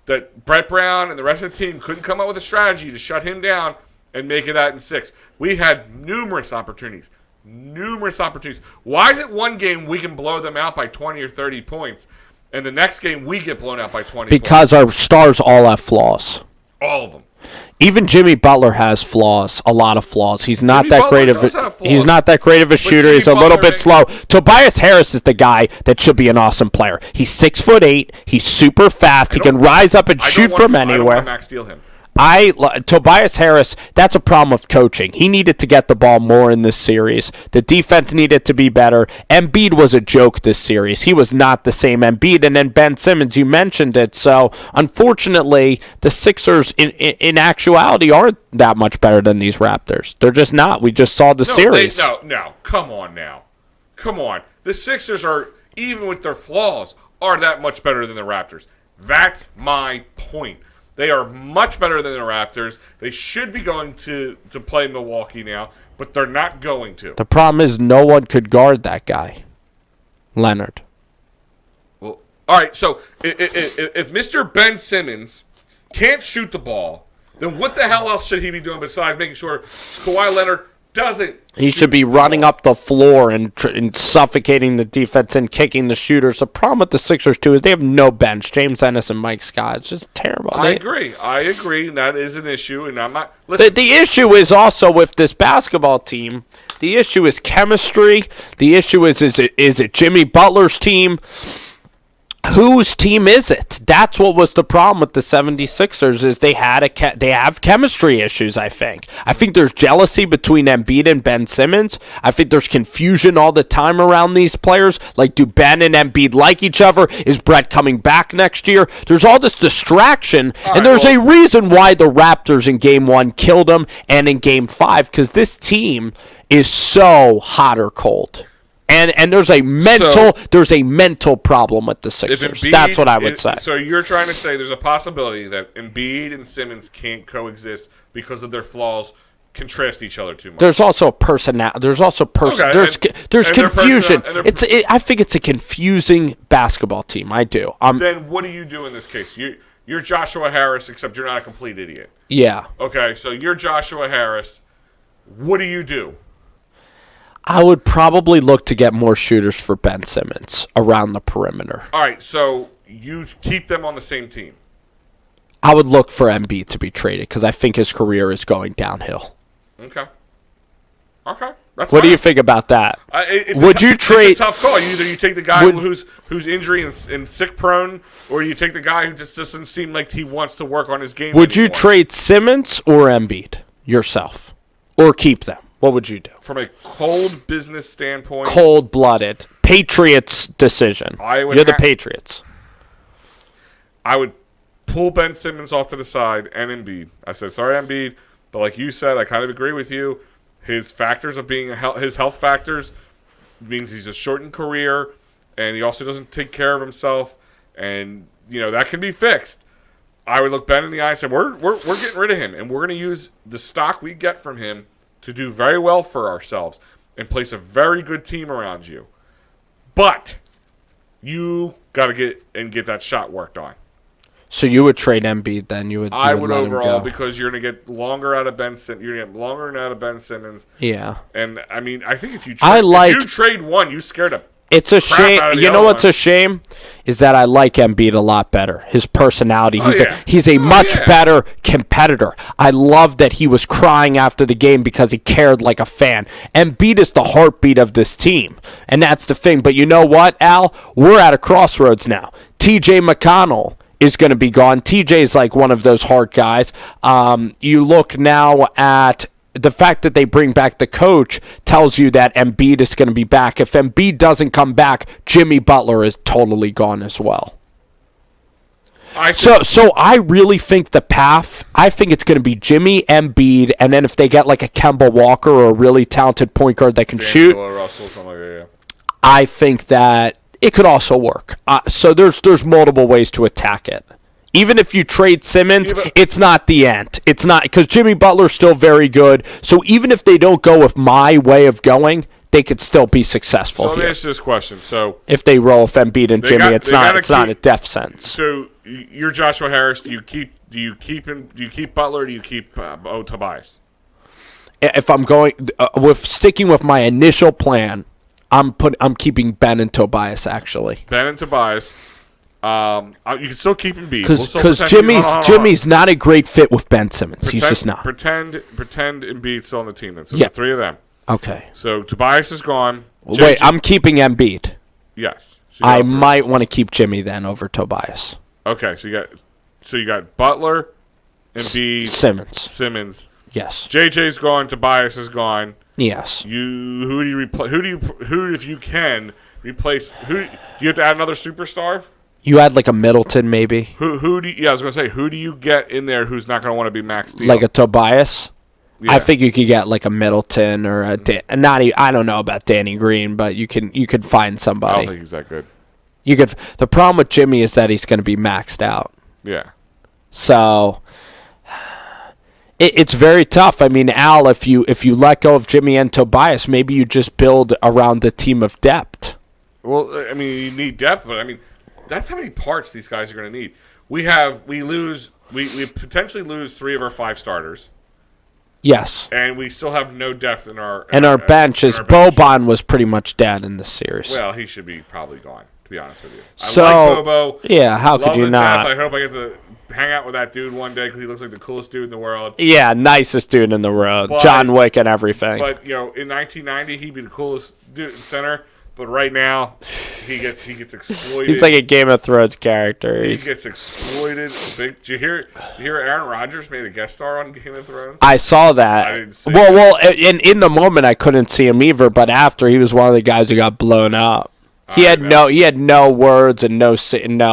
That Brett Brown and the rest of the team couldn't come up with a strategy to shut him down and make it out in 6. We had numerous opportunities. Why is it one game we can blow them out by 20 or 30 points, and the next game we get blown out by 20 because points? Our stars all have flaws. All of them. Even Jimmy Butler has flaws, a lot of flaws. He's not that great of a shooter. He's a little bit slow. Tobias Harris is the guy that should be an awesome player. He's 6'8". He's super fast. He can rise up and shoot from anywhere. I don't want to max steal him. Tobias Harris, that's a problem with coaching. He needed to get the ball more in this series. The defense needed to be better. Embiid was a joke this series. He was not the same Embiid. And then Ben Simmons, you mentioned it. So, unfortunately, the Sixers, in actuality, aren't that much better than these Raptors. They're just not. We just saw the series. No. Come on now. Come on. The Sixers are, even with their flaws, are that much better than the Raptors. That's my point. They are much better than the Raptors. They should be going to play Milwaukee now, but they're not going to. The problem is no one could guard that guy, Leonard. Well, all right, so if Mr. Ben Simmons can't shoot the ball, then what the hell else should he be doing besides making sure Kawhi Leonard doesn't? He should be running up the floor and suffocating the defense and kicking the shooters. The problem with the Sixers, too, is they have no bench. James Ennis and Mike Scott. It's just terrible. I agree. And that is an issue. And I'm not. Listen. The issue is also with this basketball team. The issue is chemistry. The issue is it Jimmy Butler's team? Whose team is it? That's what was the problem with the 76ers is they have chemistry issues, I think. I think there's jealousy between Embiid and Ben Simmons. I think there's confusion all the time around these players. Like, do Ben and Embiid like each other? Is Brett coming back next year? There's all this distraction, and there's a reason why the Raptors in Game 1 killed them and in Game 5, because this team is so hot or cold. And there's a mental problem with the Sixers. That's what I would say. So you're trying to say there's a possibility that Embiid and Simmons can't coexist because of their flaws, contrast each other too much. There's also personality. There's also there's confusion. I think it's a confusing basketball team. I do. Then what do you do in this case? You're Joshua Harris, except you're not a complete idiot. Yeah. Okay, so you're Joshua Harris. What do you do? I would probably look to get more shooters for Ben Simmons around the perimeter. All right, so you keep them on the same team. I would look for Embiid to be traded because I think his career is going downhill. Okay. That's what fine. do you think about that? Would you trade? It's a tough call. Either you take the guy who's injury and sick prone, or you take the guy who just doesn't seem like he wants to work on his game. Would you trade Simmons or Embiid yourself, or keep them? What would you do? From a cold business standpoint. Cold-blooded. Patriots decision. You're the Patriots. I would pull Ben Simmons off to the side and Embiid. I said, sorry, Embiid, but like you said, I kind of agree with you. His factors of being his health factors means he's a shortened career, and he also doesn't take care of himself, and that can be fixed. I would look Ben in the eye and say, we're getting rid of him, and we're going to use the stock we get from him to do very well for ourselves and place a very good team around you. But you got to get that shot worked on. So you would trade Embiid then? I would overall, because you're going to get longer out of Ben Simmons. You're going to get longer out of Ben Simmons. Yeah. And I mean, I think if you trade one, you scared up. It's a shame. You know what's a shame is that I like Embiid a lot better. His personality. He's a much better competitor. I love that he was crying after the game because he cared like a fan. Embiid is the heartbeat of this team, and that's the thing. But you know what, Al? We're at a crossroads now. T.J. McConnell is going to be gone. TJ is like one of those hard guys. You look now at the fact that they bring back the coach tells you that Embiid is going to be back. If Embiid doesn't come back, Jimmy Butler is totally gone as well. So I really think the path, I think it's going to be Jimmy, Embiid, and then if they get like a Kemba Walker or a really talented point guard that can shoot, I think that it could also work. So there's multiple ways to attack it. Even if you trade Simmons, it's not the end. It's not, because Jimmy Butler's still very good. So even if they don't go with my way of going, they could still be successful. So let me ask you this question. So if they roll with Embiid and Jimmy, it's not a death sentence. So you're Joshua Harris. Do you keep Butler? Or do you keep Tobias? If I'm going with sticking with my initial plan, I'm keeping Ben and Tobias actually. Ben and Tobias. You can still keep Embiid. Because Jimmy's not a great fit with Ben Simmons. He's just not. Pretend Embiid's still on the team then. So the three of them. Okay. So Tobias is gone. Wait, I'm keeping Embiid. Yes. So I might want to keep Jimmy then over Tobias. Okay, so you got Butler, Embiid, Simmons. Yes. JJ's gone. Tobias is gone. Yes. Who do you replace? Who if you can replace? Do you have to add another superstar? You had like a Middleton maybe. Who do you, I was gonna say, who do you get in there who's not gonna want to be max deal? Like a Tobias. Yeah. I think you could get like a Middleton or a I don't know about Danny Green, but you could find somebody. I don't think he's that good. The problem with Jimmy is that he's going to be maxed out. Yeah. So it's very tough. I mean, Al, if you let go of Jimmy and Tobias, maybe you just build around a team of depth. Well, I mean, you need depth, but I mean, that's how many parts these guys are going to need. We potentially lose 3 of our 5 starters. Yes. And we still have no depth in our bench. Boban was pretty much dead in this series. Well, he should be probably gone, to be honest with you. So, I like Bobo. Yeah, how could you not? I hope I get to hang out with that dude one day because he looks like the coolest dude in the world. Yeah, nicest dude in the world. But, John Wick and everything. But, in 1990, he'd be the coolest dude center. But right now, he gets exploited. He's like a Game of Thrones character. He gets exploited. Did you hear Aaron Rodgers made a guest star on Game of Thrones? I saw that. I didn't see it. In the moment, I couldn't see him either. But after, he was one of the guys who got blown up. He had no words and no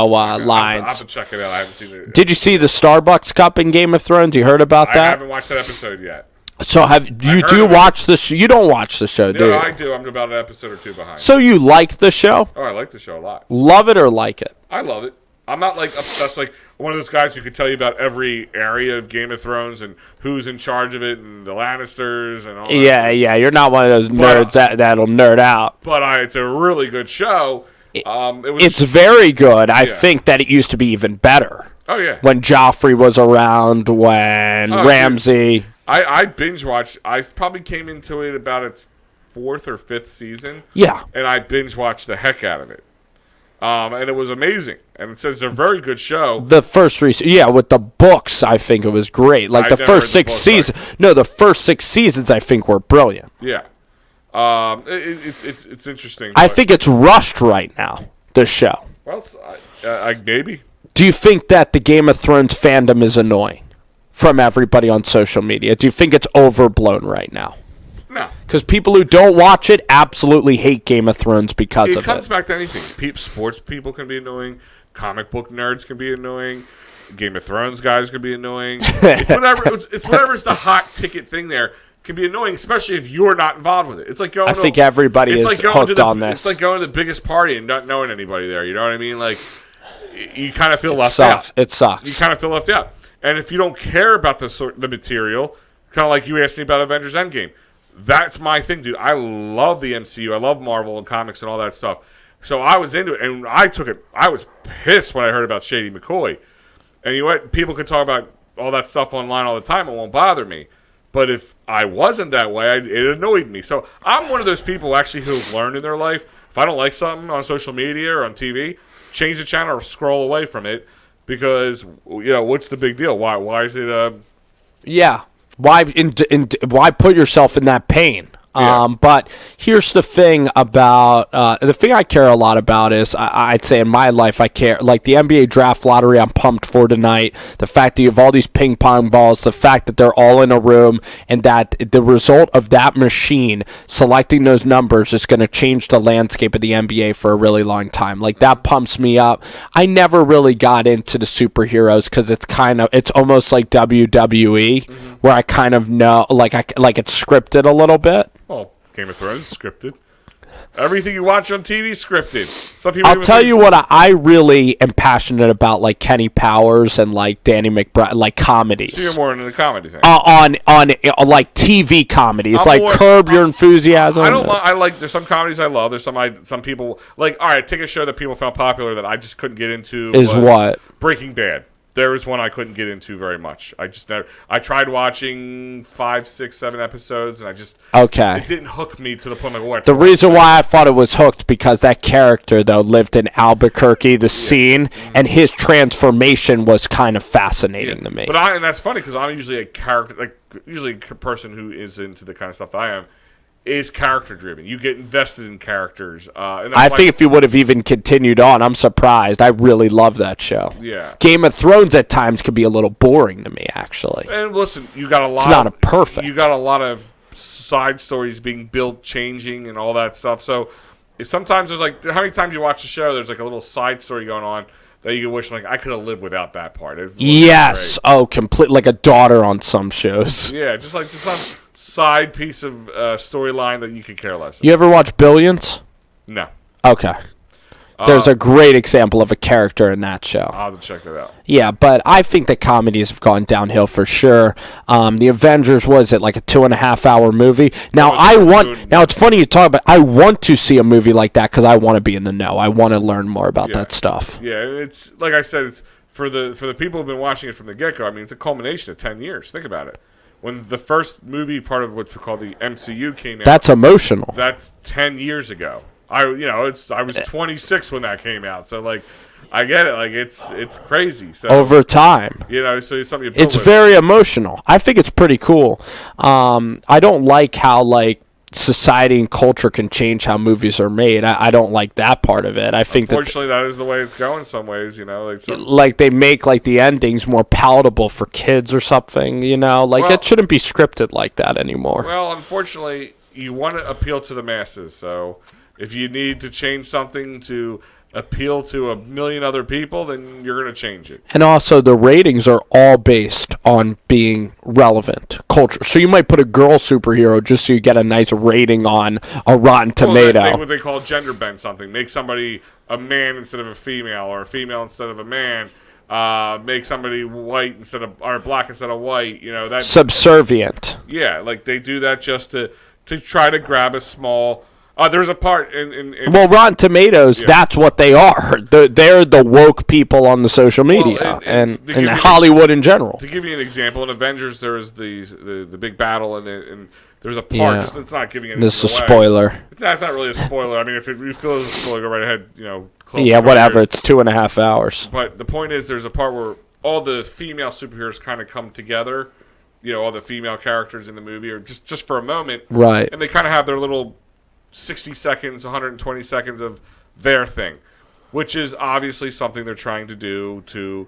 lines. I'll have to check it out. I haven't seen it. Did you see the Starbucks Cup in Game of Thrones? You heard about that? I haven't watched that episode yet. So you watch the show? You don't watch the show, do you? No, I do. I'm about an episode or 2 behind. So you like the show? Oh, I like the show a lot. Love it or like it? I love it. I'm not like obsessed, like one of those guys who could tell you about every area of Game of Thrones and who's in charge of it and the Lannisters and all that. Yeah. You're not one of those nerds that'll nerd out. But it's a really good show. It's very good. I think that it used to be even better. Oh, yeah. When Joffrey was around, when Ramsay... I binge watched. I probably came into it about its 4th or 5th season. Yeah. And I binge watched the heck out of it. And it was amazing. And it says it's a very good show. The first 3 with the books, I think it was great. Like the first 6 seasons. No, the first 6 seasons I think were brilliant. Yeah. It's interesting. I think it's rushed right now, the show. Well, maybe. Do you think that the Game of Thrones fandom is annoying from everybody on social media? Do you think it's overblown right now? No. Because people who don't watch it absolutely hate Game of Thrones because of it. It comes back to anything. Sports people can be annoying. Comic book nerds can be annoying. Game of Thrones guys can be annoying. It's whatever's the hot ticket thing there can be annoying, especially if you're not involved with it. It's like going. I think everybody is hooked on this. It's like going to the biggest party and not knowing anybody there. You know what I mean? Like, you kind of feel left out. It sucks. You kind of feel left out. And if you don't care about the material, kind of like you asked me about Avengers Endgame, that's my thing, dude. I love the MCU. I love Marvel and comics and all that stuff. So I was into it, and I took it. I was pissed when I heard about Shady McCoy. And you know what? People can talk about all that stuff online all the time. It won't bother me. But if I wasn't that way, it annoyed me. So I'm one of those people actually who've learned in their life, if I don't like something on social media or on TV, change the channel or scroll away from it. Because, what's the big deal? Why is it... Yeah. Why put yourself in that pain? Yeah. But here's the thing about the thing I care a lot about is I'd say in my life I care, like the NBA draft lottery I'm pumped for tonight, the fact that you have all these ping pong balls, the fact that they're all in a room, and that the result of that machine selecting those numbers is going to change the landscape of the NBA for a really long time. Like that pumps me up. I never really got into the superheroes because it's almost like WWE where I kind of know like it's scripted a little bit. Well, Game of Thrones is scripted. Everything you watch on TV is scripted. Some people. I'll tell you what I really am passionate about, like Kenny Powers and like Danny McBride, like comedies. So you're more into the comedy thing. On like TV comedies, like Curb Your Enthusiasm. There's some comedies I love. There's some people like. All right, take a show that people found popular that I just couldn't get into. Is what? Breaking Bad. There was one I couldn't get into very much. I tried watching 5, 6, 7 episodes, and it didn't hook me to the point of the reason why I thought it was hooked because that character though lived in Albuquerque, the scene, and his transformation was kind of fascinating to me. And that's funny because I'm usually a character, like usually a person who is into the kind of stuff that I am. is character driven. You get invested in characters. And I think if you would have even continued on, I'm surprised. I really love that show. Yeah. Game of Thrones at times could be a little boring to me, actually. And listen, you got a lot. It's not a perfect. You got a lot of side stories being built, changing, and all that stuff. So sometimes there's like, how many times you watch the show? There's like a little side story going on that you wish, like, I could have lived without that part. Yes. Oh, complete like a daughter on some shows. Yeah, just some side piece of storyline that you could care less about. You ever watch Billions? No. Okay. There's a great example of a character in that show. I'll have to check that out. Yeah, but I think the comedies have gone downhill for sure. The Avengers, was it like a 2.5-hour movie? Now it's funny you talk about. I want to see a movie like that because I want to be in the know. I want to learn more about that stuff. Yeah, it's like I said. It's for the people who've been watching it from the get-go. I mean, it's a culmination of 10 years. Think about it. When the first movie, part of what's called the MCU, came out, that's emotional. That's 10 years ago. I was 26 when that came out, so like, I get it. Like it's crazy. So over time, so it's something. It's very emotional. I think it's pretty cool. I don't like how like society and culture can change how movies are made. I don't like that part of it. I think unfortunately that is the way it's going. Some ways, like they make like the endings more palatable for kids or something. It shouldn't be scripted like that anymore. Well, unfortunately, you want to appeal to the masses, so. If you need to change something to appeal to a million other people, then you're going to change it. And also, the ratings are all based on being relevant culture. So you might put a girl superhero just so you get a nice rating on a Rotten Tomato. Make what they call gender bend something. Make somebody a man instead of a female, or a female instead of a man. Make somebody white or black instead of white. That subservient. Yeah, like they do that just to try to grab a small. There's a part in Rotten Tomatoes, that's what they are. They're the woke people on the social media and Hollywood in general. To give you an example, in Avengers, there is the big battle, and there's a part. Just, it's not giving anything This is a away. spoiler. That's not really a spoiler. I mean, if you feel it's a spoiler, go right ahead. Whatever. It's 2.5 hours. But the point is, there's a part where all the female superheroes kind of come together. All the female characters in the movie, or just for a moment, right? And they kind of have their little 60 seconds, 120 seconds of their thing, which is obviously something they're trying to do to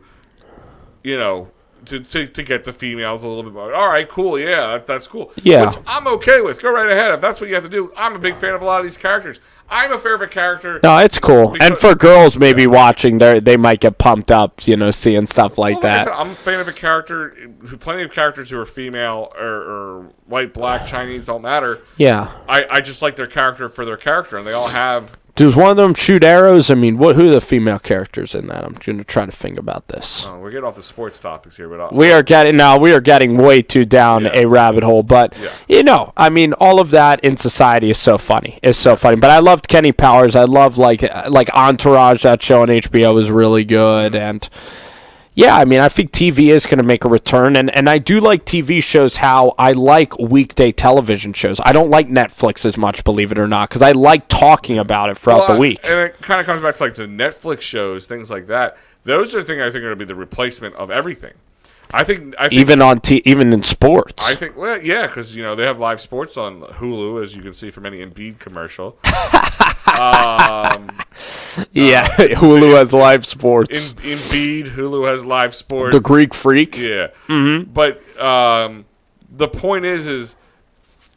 get the females a little bit more. All right, cool, yeah, that's cool. Yeah. Which I'm okay with. Go right ahead. If that's what you have to do, I'm a big fan of a lot of these characters. I'm a favorite character. No, it's cool. And for girls maybe watching, they might get pumped up, seeing stuff like that. I said, I'm a fan of a character. Plenty of characters who are female or white, black, Chinese, don't matter. Yeah. I just like their character for their character, and they all have. Does one of them shoot arrows? I mean, who are the female characters in that? I'm going to try to think about this. Oh, we're getting off the sports topics here, but we are getting way too down a rabbit hole. But I mean, all of that in society is so funny. It's so funny. But I loved Kenny Powers. I love like Entourage. That show on HBO is really good, and. Yeah, I mean, I think TV is going to make a return, and I do like TV shows how I like weekday television shows. I don't like Netflix as much, believe it or not, because I like talking about it throughout the week. And it kind of comes back to like the Netflix shows, things like that. Those are things I think are going to be the replacement of everything. I think even in sports. I think because they have live sports on Hulu, as you can see from any Embiid commercial. Hulu has live sports. Embiid, Hulu has live sports. The Greek Freak. Yeah. Mm-hmm. But the point is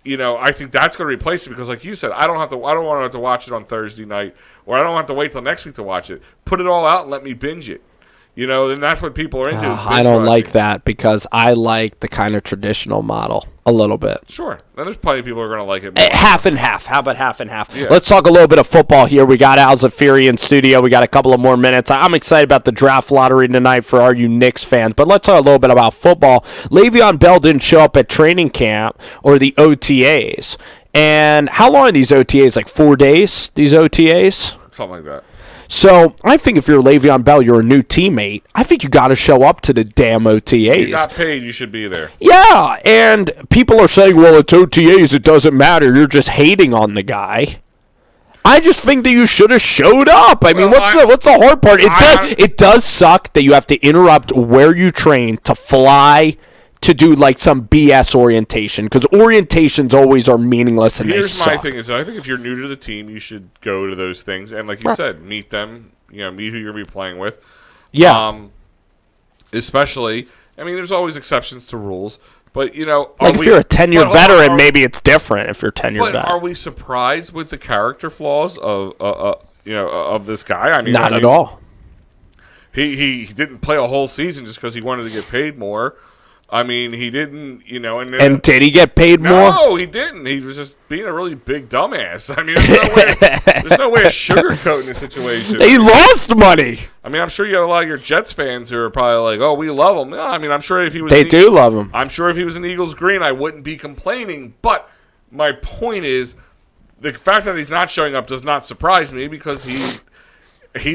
I think that's going to replace it because, like you said, I don't want to have to watch it on Thursday night, or I don't have to wait till next week to watch it. Put it all out and let me binge it. And that's what people are into. I don't like that because I like the kind of traditional model a little bit. Sure. And there's plenty of people who are going to like it. Half and half. How about half and half? Yeah. Let's talk a little bit of football here. We got Al Zafiri in studio. We got a couple of more minutes. I'm excited about the draft lottery tonight for all you Knicks fans. But let's talk a little bit about football. Le'Veon Bell didn't show up at training camp or the OTAs. And how long are these OTAs? Like 4 days, these OTAs? Something like that. So I think if you're Le'Veon Bell, you're a new teammate. I think you got to show up to the damn OTAs. You got paid, you should be there. Yeah, and people are saying, well, it's OTAs, it doesn't matter. You're just hating on the guy. I just think that you should have showed up. I mean, what's the hard part? It does suck that you have to interrupt where you train to fly to do like some BS orientation, because orientations always are meaningless and Here's they my suck. thing is, I think if you're new to the team, you should go to those things and, like you said, meet them. Meet who you're gonna be playing with. Yeah. Especially, I mean, there's always exceptions to rules, but like if you're a 10-year veteran, maybe it's different. If you're 10-year veteran, are we surprised with the character flaws of this guy? I mean, not at all. He didn't play a whole season just because he wanted to get paid more. I mean, he didn't, And did he get paid more? No, he didn't. He was just being a really big dumbass. I mean, there's no way of sugarcoating the situation. He lost money. I mean, I'm sure you have a lot of your Jets fans who are probably like, "Oh, we love him." No, I mean, I'm sure if he was, they do love him. I'm sure if he was an Eagles green, I wouldn't be complaining. But my point is, the fact that he's not showing up does not surprise me because he's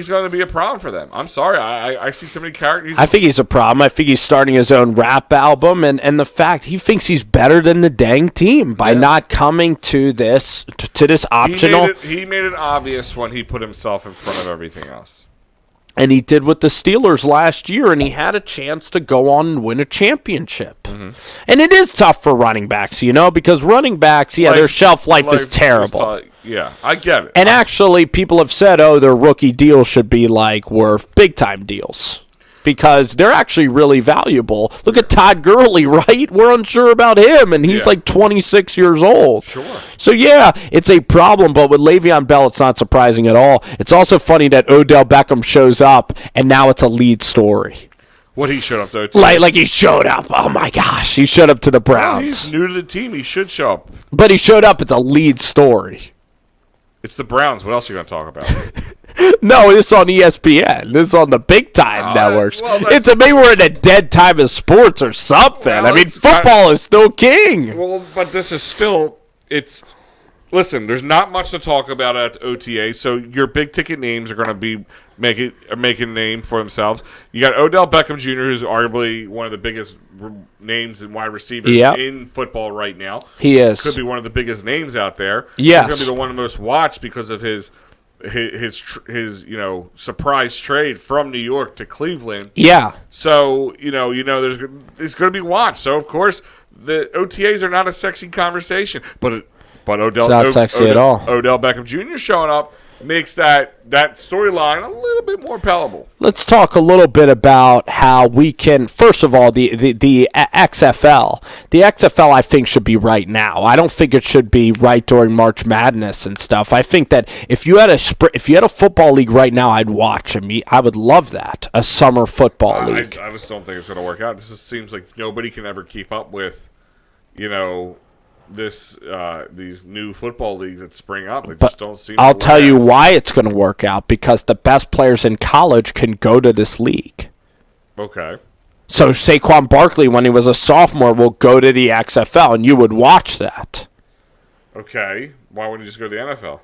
going to be a problem for them. I'm sorry. I see too many characters. I think he's a problem. I think he's starting his own rap album, and the fact he thinks he's better than the dang team by not coming to this optional. He made it obvious when he put himself in front of everything else. And he did with the Steelers last year, and he had a chance to go on and win a championship. Mm-hmm. And it is tough for running backs, because running backs, their shelf life is terrible. Yeah, I get it. And actually, people have said, their rookie deals should be worth big-time deals. Because they're actually really valuable. Look at Todd Gurley, right? We're unsure about him, and he's 26 years old. Sure. So, it's a problem, but with Le'Veon Bell, it's not surprising at all. It's also funny that Odell Beckham shows up, and now it's a lead story. What, he showed up, though? Like he showed up. Oh, my gosh. He showed up to the Browns. Well, he's new to the team. He should show up. But he showed up. It's a lead story. It's the Browns. What else are you going to talk about? No, it's on ESPN. This is on the big time networks. It's maybe we're in a dead time of sports or something. Well, I mean, football is still king. Well, but this is still listen, there's not much to talk about at OTA, so your big ticket names are going to be making a name for themselves. You got Odell Beckham Jr., who's arguably one of the biggest names and wide receivers in football right now. He is. Could be one of the biggest names out there. Yes. He's going to be the one of the most watched because of his surprise trade from New York to Cleveland. Yeah. So it's going to be watched. So of course the OTAs are not a sexy conversation, but Odell, it's not sexy at all. Odell Beckham Jr. showing up makes that storyline a little bit more palatable. Let's talk a little bit about how we can, first of all, the XFL. The XFL, I think, should be right now. I don't think it should be right during March Madness and stuff. I think that if you had a football league right now, I'd watch. I would love that, a summer football league. I just don't think it's going to work out. This just seems like nobody can ever keep up with, these new football leagues that spring up. They just don't seem. I'll tell you why it's going to work out, because the best players in college can go to this league. Okay. So Saquon Barkley, when he was a sophomore, will go to the XFL, and you would watch that. Okay. Why wouldn't you just go to the NFL?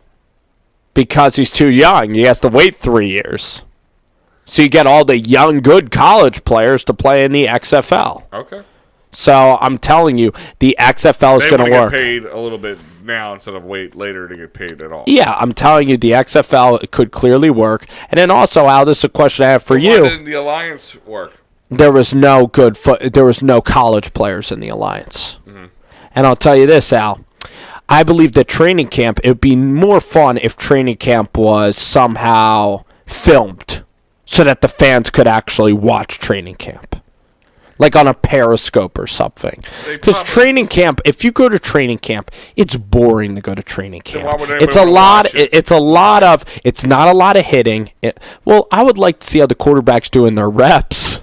Because he's too young. He has to wait 3 years. So you get all the young, good college players to play in the XFL. Okay. So I'm telling you, the XFL is going to work. Get paid a little bit now instead of wait later to get paid at all. Yeah, I'm telling you, the XFL could clearly work. And then also, Al, this is a question I have for you. Why didn't the Alliance work? There was no college players in the Alliance. Mm-hmm. And I'll tell you this, Al. I believe that training camp, it would be more fun if training camp was somehow filmed so that the fans could actually watch training camp. Like on a Periscope or something. Because training camp, if you go to training camp, it's boring to go to training camp. It's not a lot of hitting. I would like to see how the quarterback's doing their reps.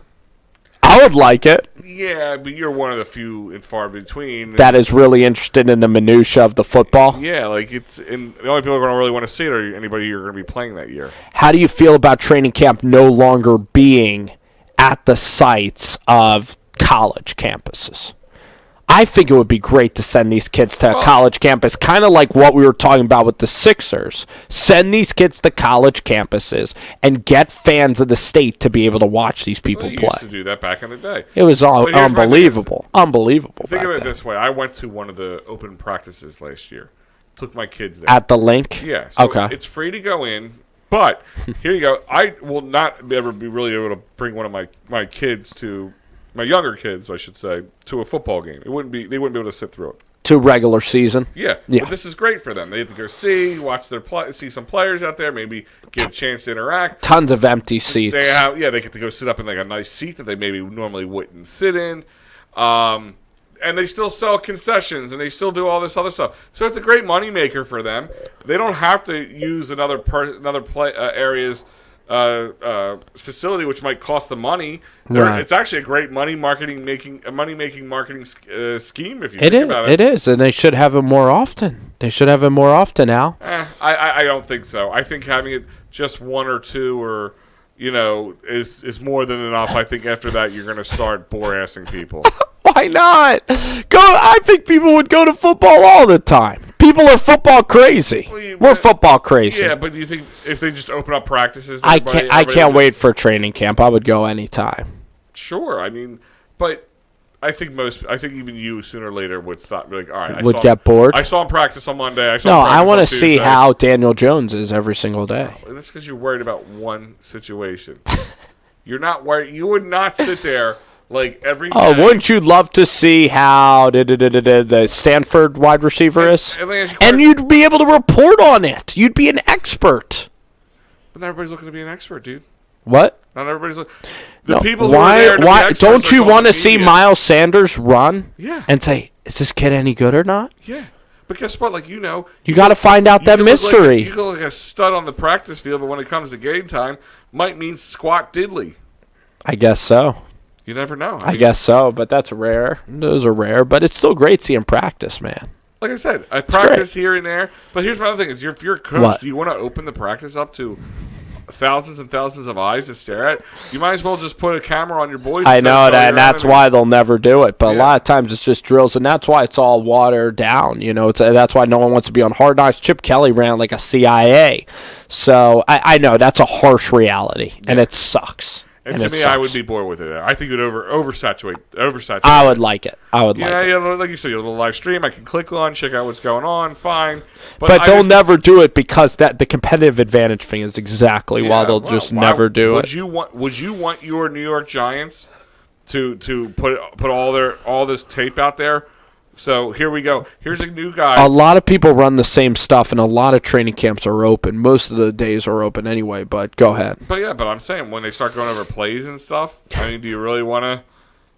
I would like it. Yeah, but you're one of the few and far between that is really interested in the minutia of the football. Yeah, the only people who are going to really want to see it are anybody you're going to be playing that year. How do you feel about training camp no longer being at the sites of college campuses? I think it would be great to send these kids to a college campus, kind of like what we were talking about with the Sixers. Send these kids to college campuses and get fans of the state to be able to watch these people play. Used to do that back in the day. It was unbelievable. Unbelievable. Think of it this way. I went to one of the open practices last year. Took my kids there. At the link? Yeah. So okay. It's free to go in. But here you go. I will not ever be really able to bring one of my kids to my younger kids, I should say, to a football game. They wouldn't be able to sit through it. To regular season. Yeah. But this is great for them. They get to go watch see some players out there, maybe get a chance to interact. Tons of empty seats. They get to go sit up in like a nice seat that they maybe normally wouldn't sit in. And they still sell concessions, and they still do all this other stuff. So it's a great moneymaker for them. They don't have to use another area's facility, which might cost them money. Right. It's actually a great money-making marketing scheme, if you think about it. It is, and they should have it more often. Al. I don't think so. I think having it just one or two or is more than enough. I think after that, you're going to start bore-assing people. Why not? I think people would go to football all the time. People are football crazy. We're football crazy. Yeah, but do you think if they just open up practices, I can't wait for training camp. I would go anytime. Sure, I mean, but I think even you sooner or later would stop. Be like, all right, get bored. I saw him practice on Monday. I want to see how Daniel Jones is every single day. Oh, that's because you're worried about one situation. You're not worried. You would not sit there. Like every day. Oh, wouldn't you love to see how the Stanford wide receiver is? And you'd be able to report on it. You'd be an expert. But not everybody's looking to be an expert, dude. What? Not everybody's looking. Why don't you want to see Miles Sanders run? Yeah. And say, is this kid any good or not? Yeah. But guess what? You got to find out that mystery. You look like a stud on the practice field, but when it comes to game time, might mean squat diddly. I guess so. You never know. I guess so, but that's rare. Those are rare, but it's still great seeing practice, man. Like I said, I practice here and there. But here's my other thing: is if you're a coach, do you want to open the practice up to thousands and thousands of eyes to stare at? You might as well just put a camera on your boys. I know that, and that's why they'll never do it. But a lot of times it's just drills, and that's why it's all watered down. That's why no one wants to be on Hard Knocks. Chip Kelly ran like a CIA, so I know that's a harsh reality, and it sucks. And to me, I would be bored with it. I think it would oversaturate. I would like it. Like you said, you have a little live stream. I can click on, check out what's going on. Fine, but they'll never do it because the competitive advantage thing is exactly why they'll just never do it. Would you want your New York Giants to put all this tape out there? So here we go. Here's a new guy. A lot of people run the same stuff, and a lot of training camps are open. Most of the days are open anyway, but go ahead. But I'm saying when they start going over plays and stuff, do you really want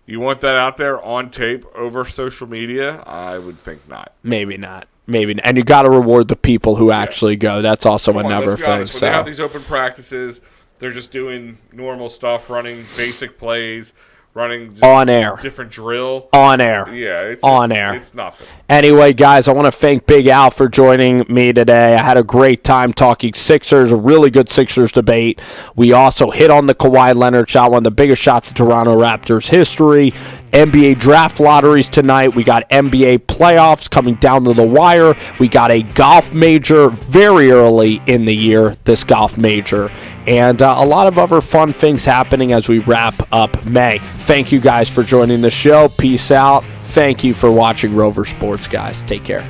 that out there on tape over social media? I would think not. Maybe not. And you got to reward the people who actually go. That's also another thing. When they have these open practices, they're just doing normal stuff, running basic plays. Running on air. Different drill. On air. Yeah. It's nothing. Anyway, guys, I want to thank Big Al for joining me today. I had a great time talking Sixers, a really good Sixers debate. We also hit on the Kawhi Leonard shot, one of the biggest shots in Toronto Raptors history. NBA draft lotteries tonight. We got NBA playoffs coming down to the wire. We got a golf major very early in the year, this golf major. And a lot of other fun things happening as we wrap up May. Thank you guys for joining the show. Peace out. Thank you for watching Rover Sports, guys. Take care.